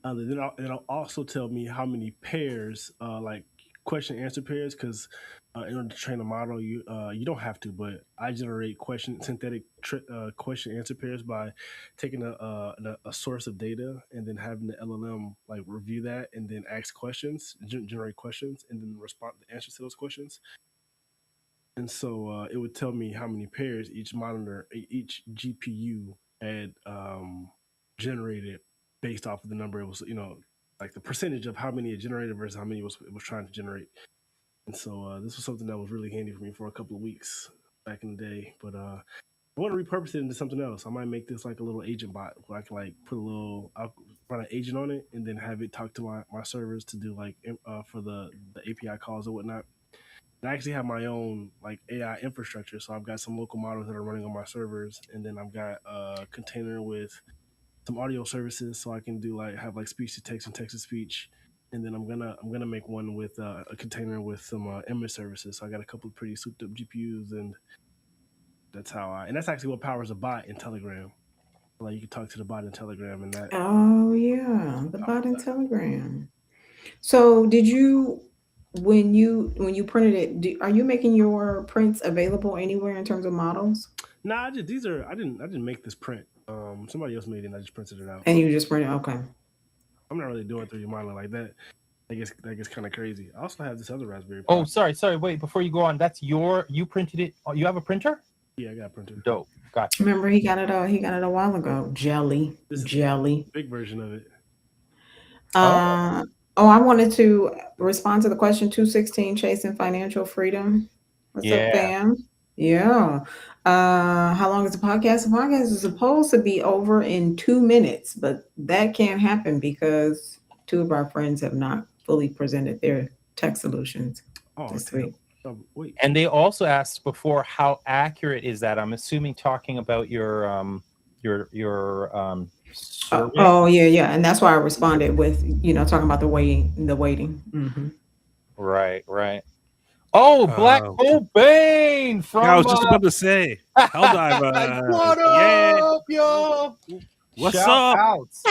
Then it'll also tell me how many pairs, like question answer pairs, because in order to train a model, you don't have to, but I generate synthetic question answer pairs by taking a source of data and then having the LLM like review that and then ask questions, generate questions, and then respond the answers to those questions. And so it would tell me how many pairs each GPU had generated based off of the number it was, like the percentage of how many it generated versus how many it was trying to generate. And so this was something that was really handy for me for a couple of weeks back in the day. But I want to repurpose it into something else. I might make this like a little agent bot where I can like I'll run an agent on it and then have it talk to my servers to do like for the API calls or whatnot. I actually have my own like AI infrastructure. So I've got some local models that are running on my servers, and then I've got a container with some audio services, so I can do like have like speech to text and text to speech. And then I'm gonna make one with a container with some image services. So I got a couple of pretty souped up GPUs, and that's actually what powers a bot in Telegram. Like you can talk to the bot in Telegram, and that. Oh yeah, the bot in Telegram. So did you when you printed it? Are you making your prints available anywhere in terms of models? Nah, I didn't make this print. Somebody else made it, and I just printed it out. And you just printed? Okay. I'm not really doing 3D modeling like that. That gets kind of crazy. I also have this other Raspberry Pi. Oh, sorry. Wait, before you go on, you printed it. Oh, you have a printer? Yeah, I got a printer. Dope. Gotcha. Remember, he got it a while ago. Jelly. This is Jelly. big version of it. I wanted to respond to the question 216, chasing financial freedom. What's up, fam? Yeah. How long is the podcast? The podcast is supposed to be over in 2 minutes, but that can't happen because two of our friends have not fully presented their tech solutions this week. Wait. And they also asked before, how accurate is that? I'm assuming talking about your survey. Oh yeah, and that's why I responded with talking about the waiting. Mm-hmm. Right. Oh, Black Cobain from. Yeah, I was just about to say, Helldive. What up, yo? What's Shout up? Outs.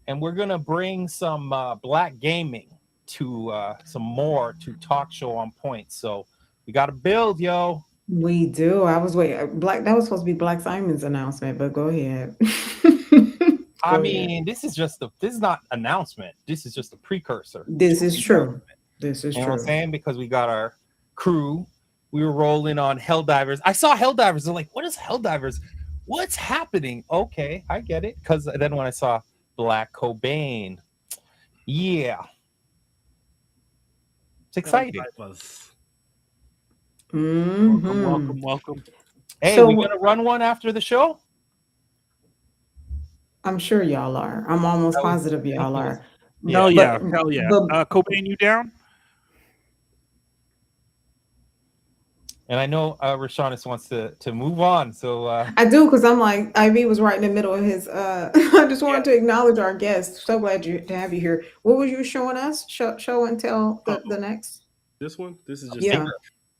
And we're gonna bring some black gaming to some more to Talk Show on Point. So we got to build, yo. We do. I was waiting. That was supposed to be BlackSimon's announcement, but go ahead. I mean, this is not announcement. This is just a precursor. This is true. This is true. You true. know what I'm saying? Because we got our crew. We were rolling on Helldivers. I saw Helldivers. I'm like, what is Helldivers? What's happening? Okay, I get it. Because then when I saw Black Cobain, yeah. It's exciting. Mm-hmm. Welcome. Hey, so, we're going to run one after the show? I'm sure y'all are. I'm almost positive y'all are. Hell yeah. Cobain, you down? And I know Rachannis wants to move on. So I do, because I'm like, IV was right in the middle of his I just wanted to acknowledge our guest. So glad to have you here. What was you showing us? Show and tell the next. This one? This is just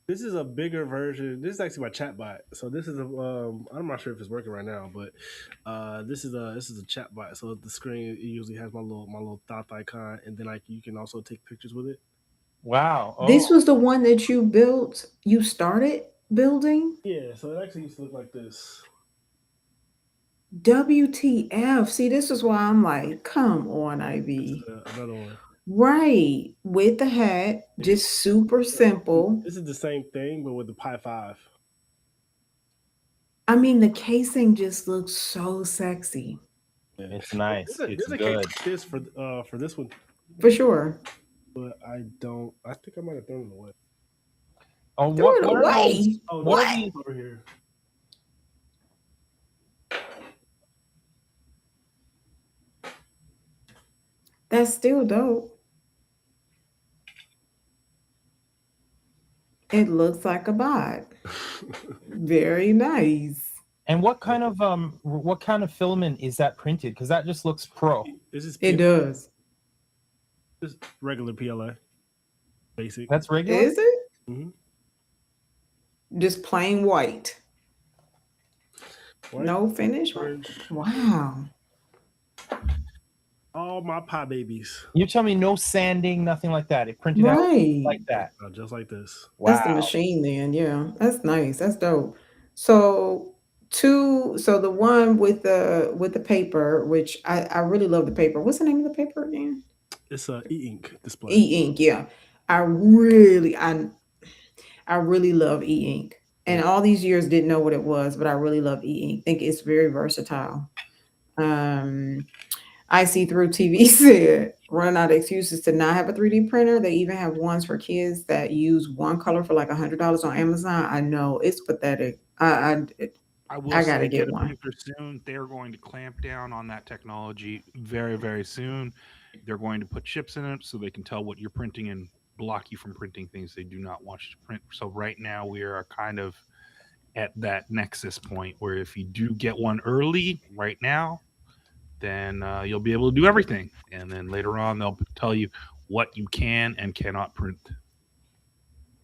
this is a bigger version. This is actually my chatbot. So this is I'm not sure if it's working right now, but this is a chatbot. So the screen, it usually has my little thought icon, and then you can also take pictures with it. Wow. Oh. This was the one that you built, you started building? Yeah, so it actually used to look like this. WTF. See, this is why I'm like, come on, IV. Another one. Right. With the hat, just super simple. This is the same thing, but with the Pi 5. I mean, the casing just looks so sexy. Yeah. It's nice. It's good. Case like this for this one. For sure. But I think I might have thrown it away. Oh, what away? What are these over here? That's still dope. It looks like a bot. Very nice. And what kind of filament is that printed? Because that just looks pro. It does. Just regular PLA. Basic. That's regular? Is it? Mm-hmm. Just plain white. White, No finish? orange. Wow. All my pie babies. You tell me no sanding, nothing like that. It printed out like that. Just like this. Wow. That's the machine then. Yeah. That's nice. That's dope. So the one with the paper, which I really love the paper. What's the name of the paper again? It's a e-ink display. E-ink, yeah. I really love e-ink. And all these years didn't know what it was, but I really love e-ink. Think it's very versatile. I See Through TV said, run out of excuses to not have a 3D printer. They even have ones for kids that use one color for like $100 on Amazon. I know, it's pathetic. I gotta get a one. printer soon. They're going to clamp down on that technology very, very soon. They're going to put chips in it so they can tell what you're printing and block you from printing things they do not want you to print. So right now we are kind of at that nexus point where if you do get one early right now, then you'll be able to do everything. And then later on, they'll tell you what you can and cannot print.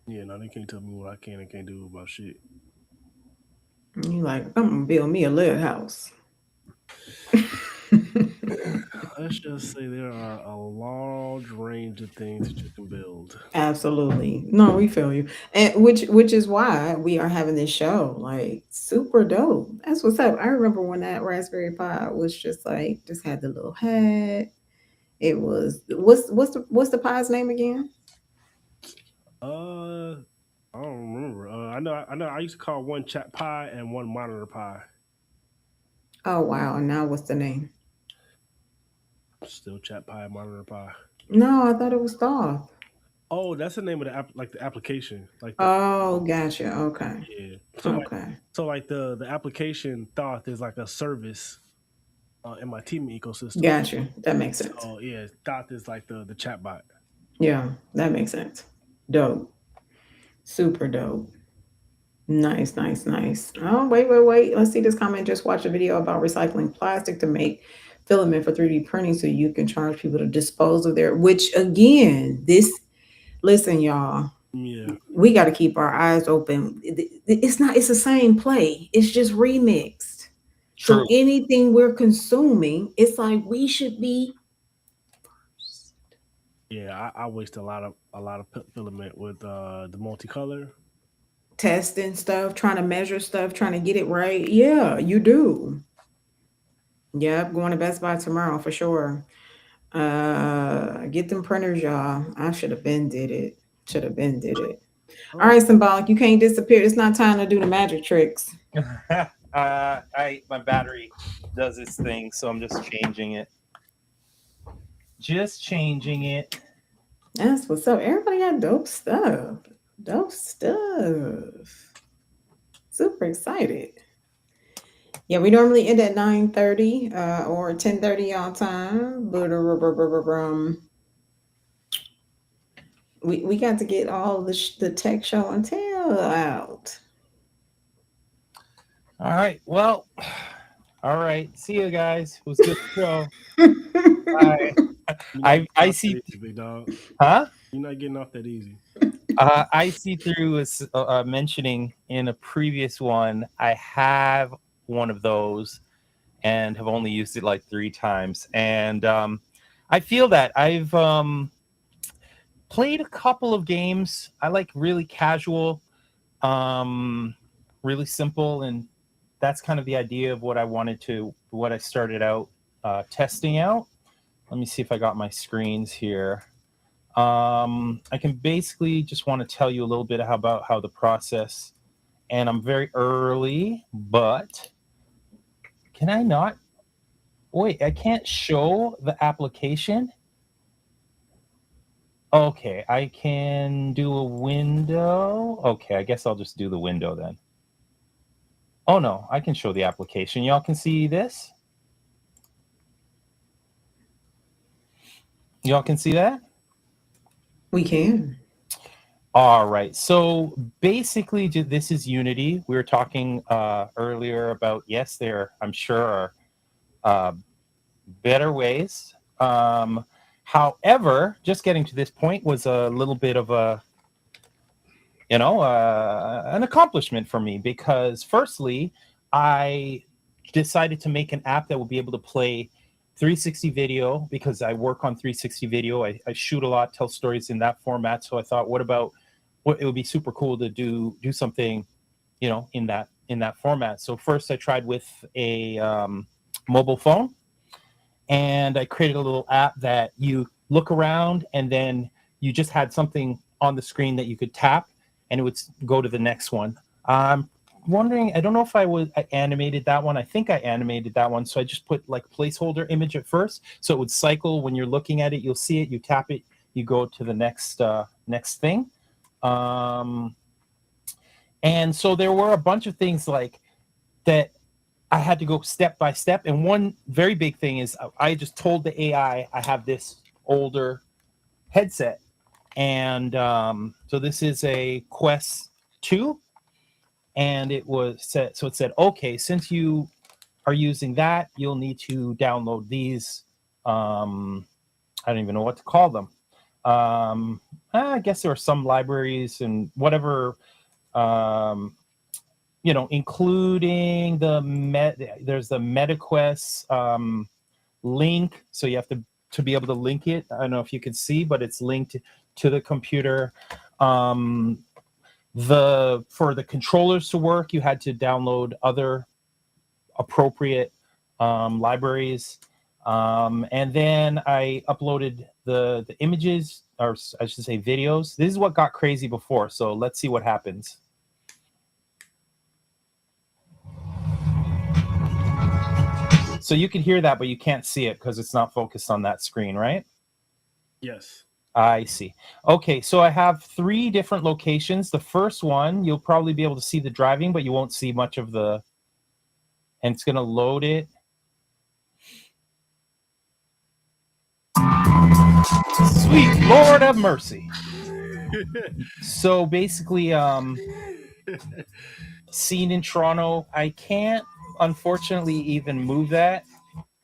Yeah, no, they can't tell me what I can and can't do about shit. You like, I'm gonna build me a little house. Let's just say there are a large range of things that you can build. Absolutely. No, we feel you. And which is why we are having this show. Like, super dope. That's what's up. I remember when that Raspberry Pi was just like, just had the little hat. It was what's the Pi's name again? I don't remember. I know I used to call one chat pie and one monitor pie. Oh wow. And now what's the name? Still chat pie and monitor pie. No, I thought it was Thoth. Oh, that's the name of the app, like the application. Like Gotcha. Okay. Yeah. So okay. Like the application Thoth is like a service in my team ecosystem. Gotcha. That makes sense. Oh yeah, Thoth is like the chatbot. Yeah, that makes sense. Dope. Super dope. Nice. Oh, wait. Let's see this comment. Just watch a video about recycling plastic to make filament for 3D printing so you can charge people to dispose of their, which again, listen, y'all. Yeah. We got to keep our eyes open. It's the same play. It's just remixed. True. So anything we're consuming, it's like we should be first. Yeah, I waste a lot of filament with the multicolor. Testing stuff, trying to measure stuff, trying to get it right. Yeah, you do. Yep, going to Best Buy tomorrow for sure. Get them printers, y'all. I should have been did it. All right, Symbolik, you can't disappear. It's not time to do the magic tricks. My battery does its thing, so I'm just changing it. That's what's up. Everybody got dope stuff. Super excited. Yeah, we normally end at 9:30 or 10:30 on time, but we got to get all the tech show and tell out. All right. Well, all right. See you guys. It was a good show. Bye. I see. Big dog. Huh? You're not getting off that easy. I see through was mentioning in a previous one. I have one of those and have only used it like 3 times, and I feel that I've played a couple of games. I like really casual, really simple, and that's kind of the idea of what I started out testing out. Let me see if I got my screens here. I can basically just want to tell you a little bit about how the process, and I'm very early, but can I not? Wait, I can't show the application. Okay, I can do a window. Okay, I guess I'll just do the window then. Oh no, I can show the application. Y'all can see this? Y'all can see that? We can. All right. So basically, this is Unity. We were talking earlier about, yes, there, I'm sure, are better ways. However, just getting to this point was a little bit of a, an accomplishment for me, because firstly, I decided to make an app that would be able to play 360 video, because I work on 360 video. I shoot a lot, tell stories in that format. So I thought, it would be super cool to do something, in that format. So first I tried with a mobile phone, and I created a little app that you look around and then you just had something on the screen that you could tap and it would go to the next one. I'm wondering, I don't know if I animated that one. I think I animated that one. So I just put like placeholder image at first. So it would cycle when you're looking at it, you'll see it, you tap it, you go to the next thing. And so there were a bunch of things like that I had to go step by step. And one very big thing is I just told the AI I have this older headset. And so this is a Quest 2. And it was set, so it said, okay, since you are using that, you'll need to download these. I don't even know what to call them. I guess there are some libraries and whatever, including there's the MetaQuest link. So you have to be able to link it. I don't know if you can see, but it's linked to the computer. For the controllers to work, you had to download other appropriate libraries. And then I uploaded the images, or I should say videos. This is what got crazy before. So let's see what happens. So you can hear that, but you can't see it because it's not focused on that screen, right? Yes. I see. Okay, so I have 3 different locations. The first one, you'll probably be able to see the driving, but you won't see much of the... And it's going to load it. Sweet Lord of mercy. So basically, scene in Toronto, I can't, unfortunately, even move that.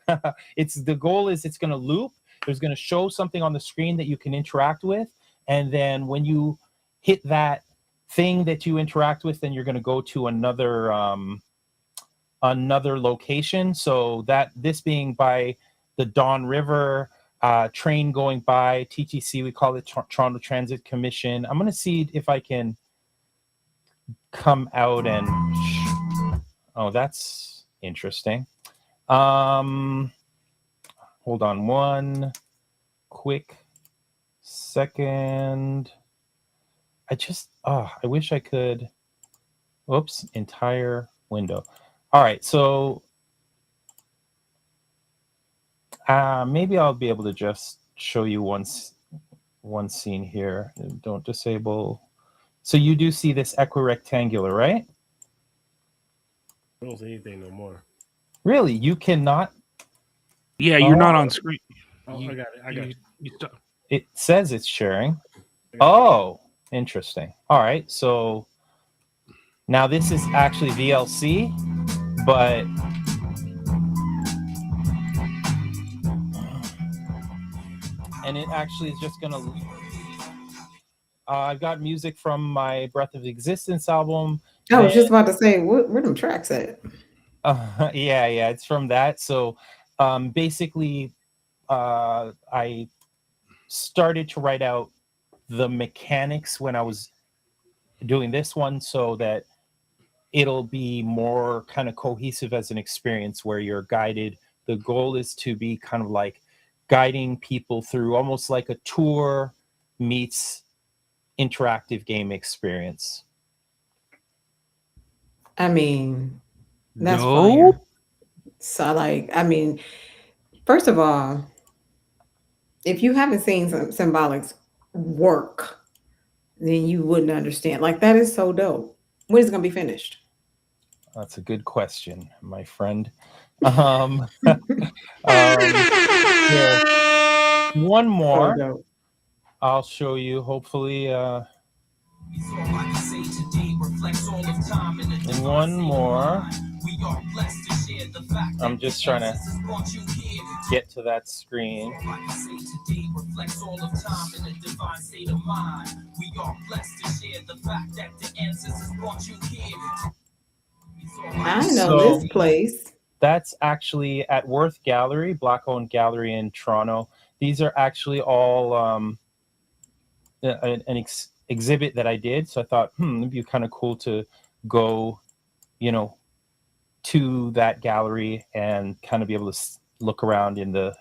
The goal is it's going to loop. There's going to show something on the screen that you can interact with. And then when you hit that thing that you interact with, then you're going to go to another location. So this being by the Don River, train going by, TTC, we call it Toronto Transit Commission. I'm going to see if I can come out and... Oh, that's interesting. Hold on one quick second. I wish I could. Oops, entire window. All right, so maybe I'll be able to just show you one scene here. Don't disable. So you do see this equirectangular, right? I don't see anything no more. Really? You cannot? Yeah, you're not on screen. Oh, I got it. It says it's sharing. Oh, interesting. All right, so now this is actually VLC, but and it actually is just gonna... I've got music from my Breath of Existence album. I was just about to say, where them tracks at? Yeah, it's from that. So basically, I started to write out the mechanics when I was doing this one so that it'll be more kind of cohesive as an experience where you're guided. The goal is to be kind of like guiding people through almost like a tour meets interactive game experience. I mean, that's fire. So first of all, if you haven't seen Symbolik's work, then you wouldn't understand. Like, that is so dope. When is it gonna be finished? That's a good question, my friend. one more. dope. I'll show you. Hopefully, and one more. I'm just trying to get to that screen. I know this place. That's actually at Worth Gallery, Black-owned gallery in Toronto. These are actually all an exhibit that I did. So I thought, it'd be kind of cool to go, to that gallery and kind of be able to look around in the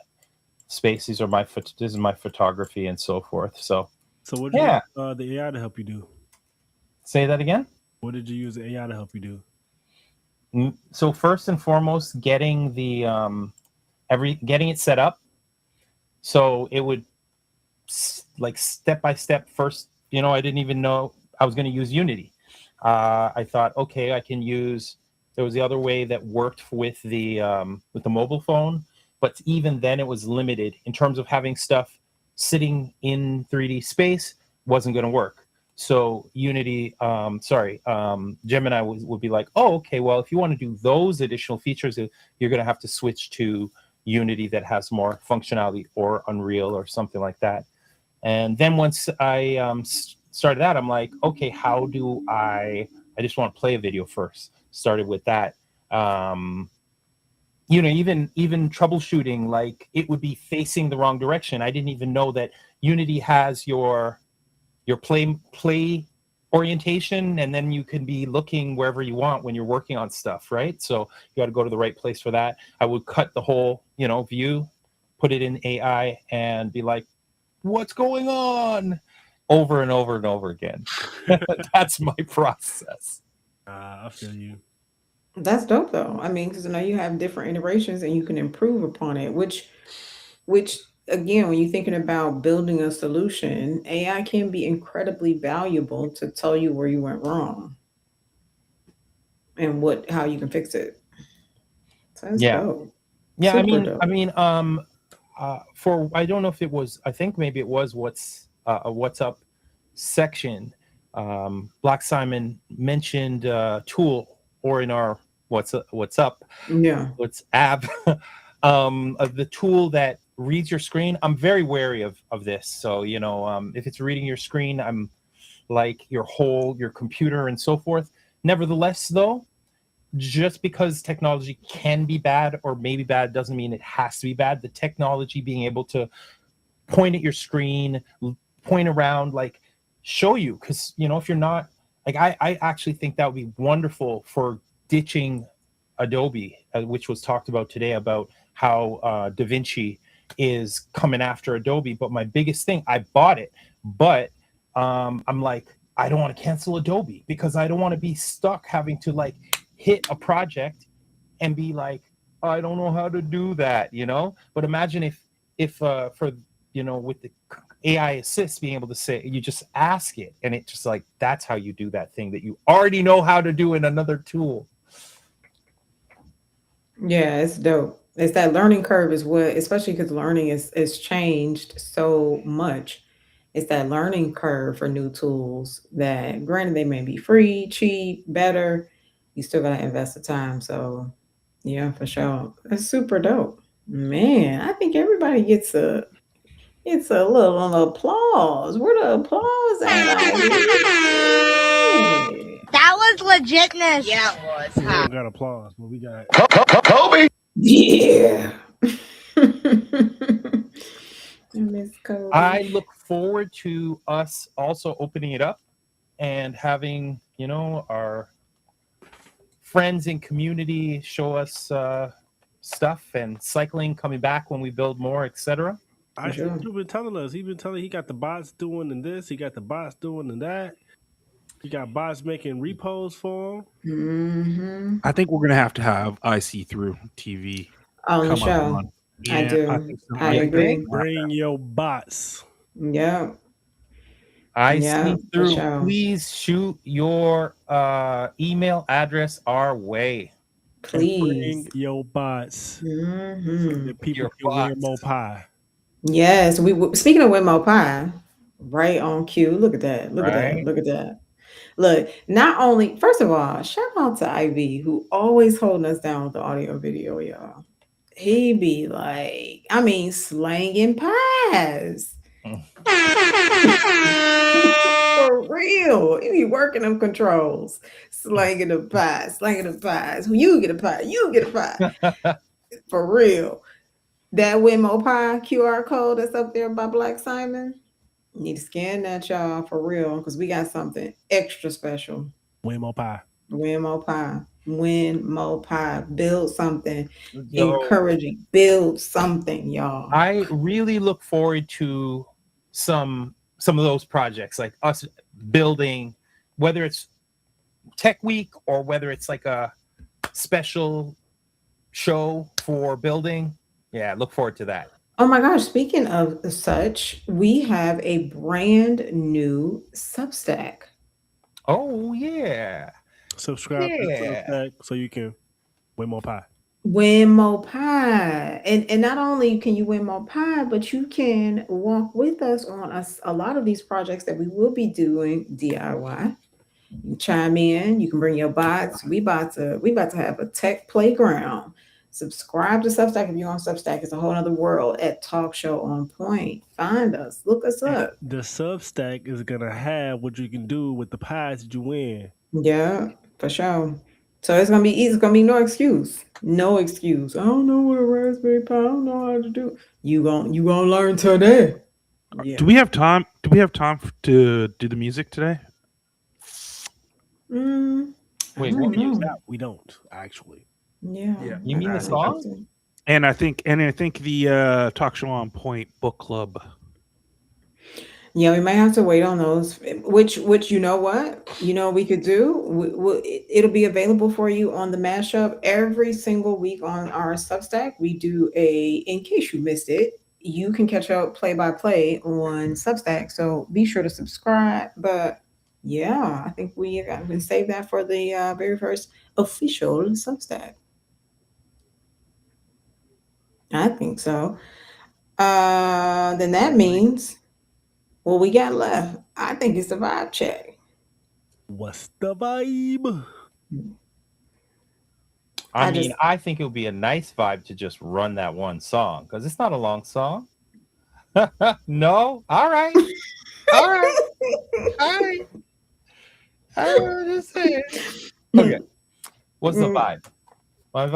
space. This is my photography and so forth. So what did you use the AI to help you do? Say that again. What did you use the AI to help you do? So first and foremost, getting the getting it set up, so it would like step by step. First, I didn't even know I was going to use Unity. I thought, okay, I can use. There was the other way that worked with the mobile phone, but even then it was limited in terms of having stuff sitting in 3D space. Wasn't going to work. So Unity, Gemini would be like, oh, okay, well, if you want to do those additional features, you're going to have to switch to Unity that has more functionality, or Unreal or something like that. And then once I started that, I'm like, okay, how do I just want to play a video first. Started with that. Even troubleshooting, like it would be facing the wrong direction. I didn't even know that Unity has your play orientation, and then you can be looking wherever you want when you're working on stuff, right? So you got to go to the right place for that. I would cut the whole, view, put it in AI, and be like, what's going on? Over and over and over again. That's my process. I feel you. That's dope, though. I mean, because now you have different iterations and you can improve upon it, which again, when you're thinking about building a solution, AI can be incredibly valuable to tell you where you went wrong and how you can fix it. So that's dope. Yeah, Super dope. for, I don't know if it was, I think maybe it was what's up section. BlackSimon mentioned tool, or in our what's up, what's app, of the tool that reads your screen. I'm very wary of this. So, if it's reading your screen, I'm like your computer and so forth. Nevertheless, though, just because technology can be bad or maybe bad doesn't mean it has to be bad. The technology being able to point at your screen, point around, like show you, because if you're not like, I actually think that would be wonderful for ditching Adobe, which was talked about today, about how DaVinci is coming after Adobe. But my biggest thing, I bought it, but I'm like, I don't want to cancel Adobe because I don't want to be stuck having to like hit a project and be like, I don't know how to do that, But imagine if for with the AI assist being able to say, you just ask it and it just like, that's how you do that thing that you already know how to do in another tool. Yeah, it's dope. It's that learning curve is what, especially because learning is changed so much. It's that learning curve for new tools that, granted, they may be free, cheap, better. You still gotta invest the time. So, yeah, for sure, that's super dope, man. I think everybody gets a little applause. Where the applause at? That was legitness. Yeah, it was. We don't got applause, but we got Kobe. Yeah. I miss Kobe. I look forward to us also opening it up and having, our friends and community show us stuff, and cycling coming back when we build more, etc. You've been telling us. He's been telling he got the bots doing and this. He got the bots doing and that. He got bots making repos for him. Mm-hmm. I think we're gonna have EYESEETHRU TV on the show. Yeah, I do. I agree. Bring your bots. Yeah. EYESEETHRU. Sure. Please shoot your email address our way. Please bring your bots. Mm-hmm. So that people can win more pie. Yes, speaking of Wimo Pie, right on cue. Look at that. Look at that. Right? Look at that. Look, not only, first of all, shout out to IV who always holding us down with the audio video, y'all. He be like, I mean, slanging pies. For real. He be working them controls. Slanging the pies, slanging the pies. You get a pie, you get a pie. For real. That Wimo Pie QR code that's up there by BlackSimon. Need to scan that, y'all, for real, because we got something extra special. Wimo Pie. Wimo Pie. Wimo Pie. Build something Yo, encouraging. Build something, y'all. I really look forward to some of those projects, like us building, whether it's Tech Week or whether it's like a special show for building. Yeah, look forward to that. Oh my gosh, speaking of such, we have a brand new Substack. Oh yeah. Subscribe to Yeah. Substack so you can win more pie. Win more pie. And not only can you win more pie, but you can walk with us on a lot of these projects that we will be doing DIY. You chime in, you can bring your bots. We about to have a tech playground. Subscribe to Substack if you're on Substack. It's a whole other world at TalkshowONPOINT. Find us, look us up. The Substack is gonna have what you can do with the pies that you win. Yeah, for sure. So it's gonna be easy. It's gonna be no excuse. No excuse. I don't know what a Raspberry Pi. I don't know how to do. You gonna learn today. Yeah. Do we have time? Do we have time to do the music today? I Wait, don't what know. We don't actually. Yeah. Yeah. You mean the song? And I think the Talk Show on Point book club. Yeah, we might have to wait on those. Which you know what? You know what we could do? It'll be available for you on the mashup every single week on our Substack. We do in case you missed it, you can catch up play by play on Substack. So be sure to subscribe. But yeah, I think we can save that for the very first official Substack. I think so. Then that means what we got left, I think it's the vibe check. What's the vibe? I think it would be a nice vibe to just run that one song because it's not a long song. No? All right. All right. All right. I was just saying. Okay. What's the vibe? My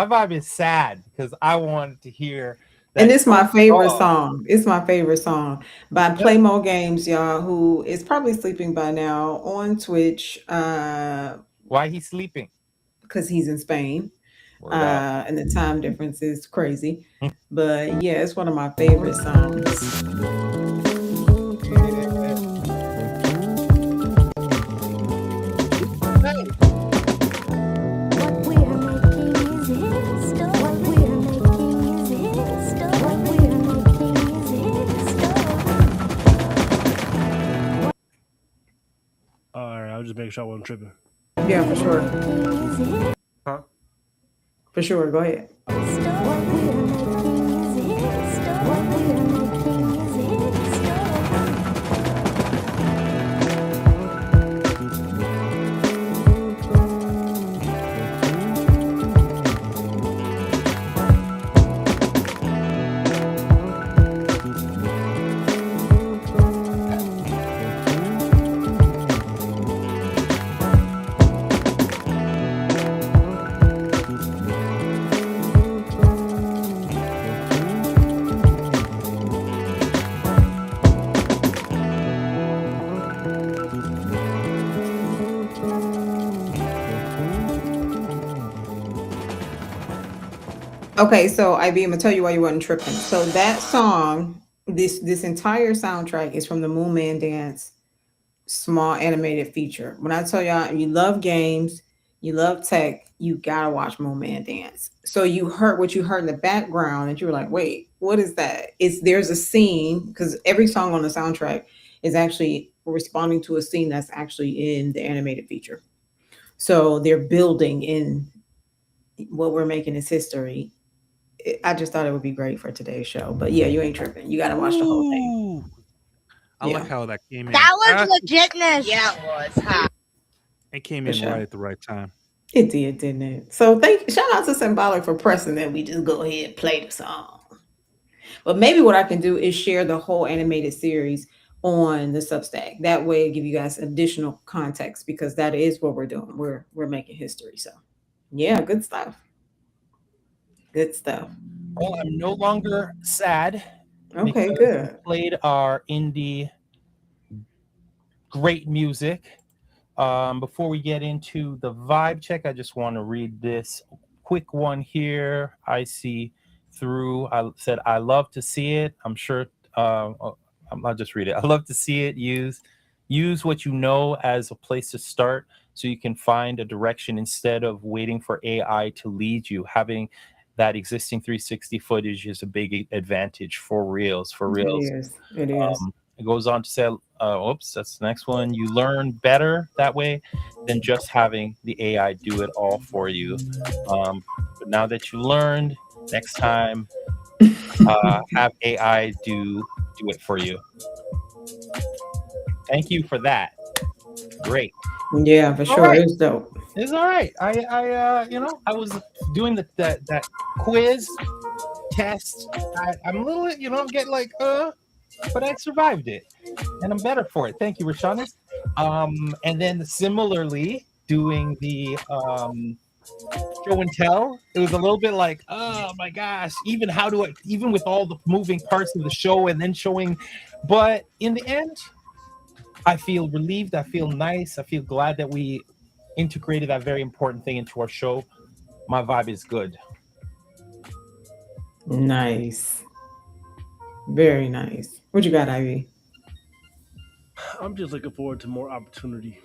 vibe is sad because I wanted to hear. And it's my favorite song. It's my favorite song by PlayMo Games, y'all, who is probably sleeping by now on Twitch. Why he's sleeping? Because he's in Spain. And the time difference is crazy. But yeah, it's one of my favorite songs. I'll just make sure I wasn't tripping. Yeah, for sure. Huh? For sure. Go ahead. Okay, so IB, I'm gonna tell you why you wasn't tripping. So that song, this entire soundtrack is from the Moon Man Dance small animated feature. When I tell y'all you love games, you love tech, you gotta watch Moon Man Dance. So you heard what you heard in the background, and you were like, "Wait, what is that?" There's a scene because every song on the soundtrack is actually responding to a scene that's actually in the animated feature. So they're building in what we're making is history. I just thought it would be great for today's show. But yeah, you ain't tripping. You got to watch the whole thing. Ooh. I like how that came in. That was legitness. Yeah, it was. Huh? It came For in sure. right at the right time. It did, didn't it? So shout out to Symbolik for pressing that we just go ahead and play the song. But maybe what I can do is share the whole animated series on the Substack. That way, give you guys additional context because that is what we're doing. We're making history. So, yeah, good stuff. Good stuff. Well, I'm no longer sad. Okay, good. We played our indie great music. Before we get into the vibe check, I just want to read this quick one here. I see through. I said, I love to see it. I'm sure. I'll just read it. I love to see it. Use what you know as a place to start, so you can find a direction instead of waiting for AI to lead you. Having that existing 360 footage is a big advantage for reals. For reals. It is. It goes on to say, oops, that's the next one. You learn better that way than just having the AI do it all for you. But now that you learned, next time, have AI do it for you. Thank you for that. Great. Yeah, for sure. Right. It was dope. It's all right. I was doing that quiz test. I'm a little, I'm getting like, but I survived it, and I'm better for it. Thank you, Rachannis. And then similarly, doing the show and tell, it was a little bit like, oh my gosh, even with all the moving parts of the show and then showing, but in the end, I feel relieved. I feel nice. I feel glad that we integrated that very important thing into our show. My vibe is good. Nice. Very nice. What you got, Ivy? I'm just looking forward to more opportunity.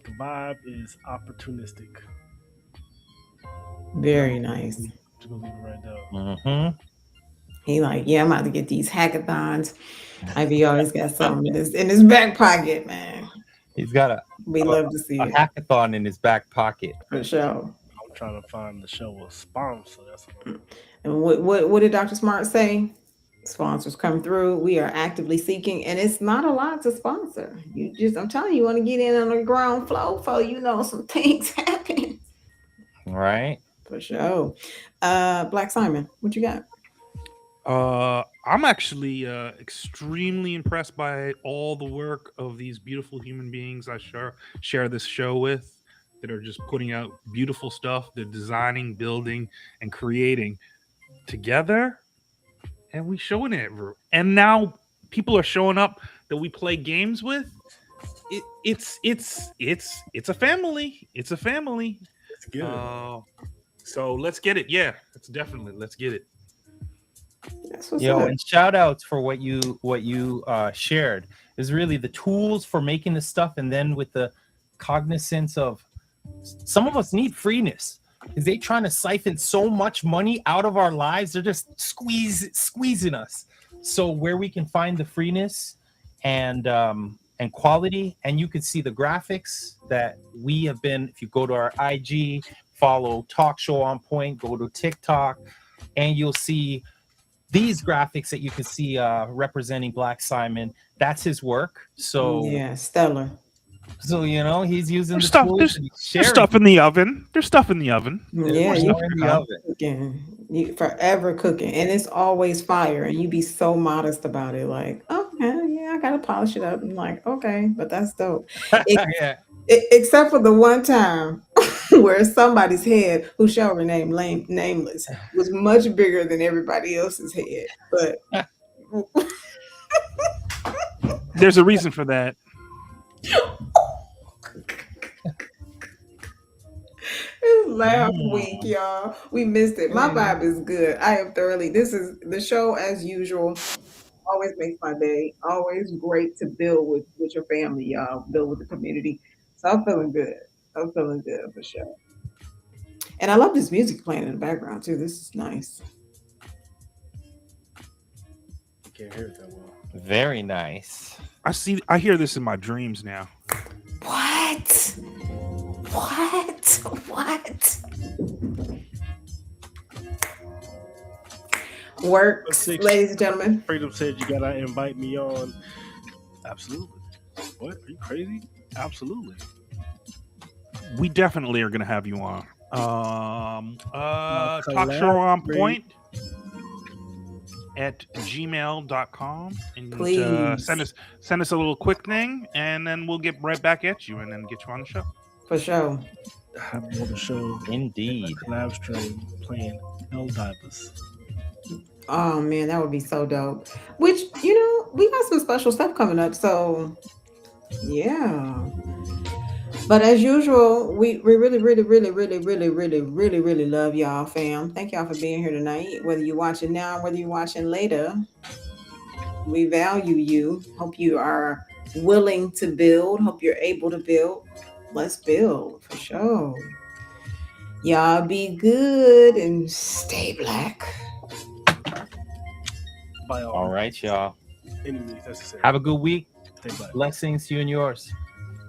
The vibe is opportunistic. Very nice. Just gonna leave it right there. Mm-hmm. He like, yeah, I'm about to get these hackathons. Ivy always got something in his back pocket, man. He's got we love to see a hackathon in his back pocket. For sure. I'm trying to find the show a sponsor. That's what and what did Dr. Smart say? Sponsors come through. We are actively seeking, and it's not a lot to sponsor. I'm telling you, want to get in on the ground floor for some things happen. Right. For sure. BlackSimon, what you got? I'm actually extremely impressed by all the work of these beautiful human beings I share this show with, that are just putting out beautiful stuff. They're designing, building, and creating together, and we showing it. And now people are showing up that we play games with. It's a family. It's a family. It's good. So let's get it. Yeah, let's get it. And shout outs for what you shared is really the tools for making this stuff, and then with the cognizance of some of us need freeness. Is they trying to siphon so much money out of our lives? They're just squeezing us. So where we can find the freeness and quality, and you can see the graphics that we have been. If you go to our IG, follow TalkshowONPOINT, go to TikTok, and you'll see these graphics that you can see representing BlackSimon. That's his work. So yeah, stellar. So he's using there's stuff in the oven. There's stuff in the oven. Yeah, you're cooking. Forever cooking, and it's always fire. And you be so modest about it, like, oh yeah, I gotta polish it up. I'm like, okay, but that's dope. Except for the one time where somebody's head, who shall remain nameless, was much bigger than everybody else's head. But there's a reason for that. It was last week, y'all. We missed it. My vibe is good. I am thoroughly. This is the show as usual. Always makes my day. Always great to build with your family, y'all. Build with the community. So I'm feeling good. I'm feeling good for sure. And I love this music playing in the background too. This is nice. You can't hear it that well. Very nice. I hear this in my dreams now. What? works, 6, ladies and gentlemen. Freedom said you gotta invite me on. Absolutely. What? Are you crazy? Absolutely. We definitely are going to have you on. TalkshowONPOINT at gmail.com, and Please. send us a little quick thing, and then we'll get right back at you and then get you on the show. For sure. Have on the show. Indeed. Live stream playing Helldivers. Oh man, that would be so dope. Which, we got some special stuff coming up, so yeah. But as usual, we really, really, really, really, really, really, really, really love y'all, fam. Thank y'all for being here tonight. Whether you're watching now, whether you're watching later, we value you. Hope you are willing to build. Hope you're able to build. Let's build for sure. Y'all be good and stay black. By All right, y'all. Enemies necessary. Have a good week. Stay black. Blessings to you and yours.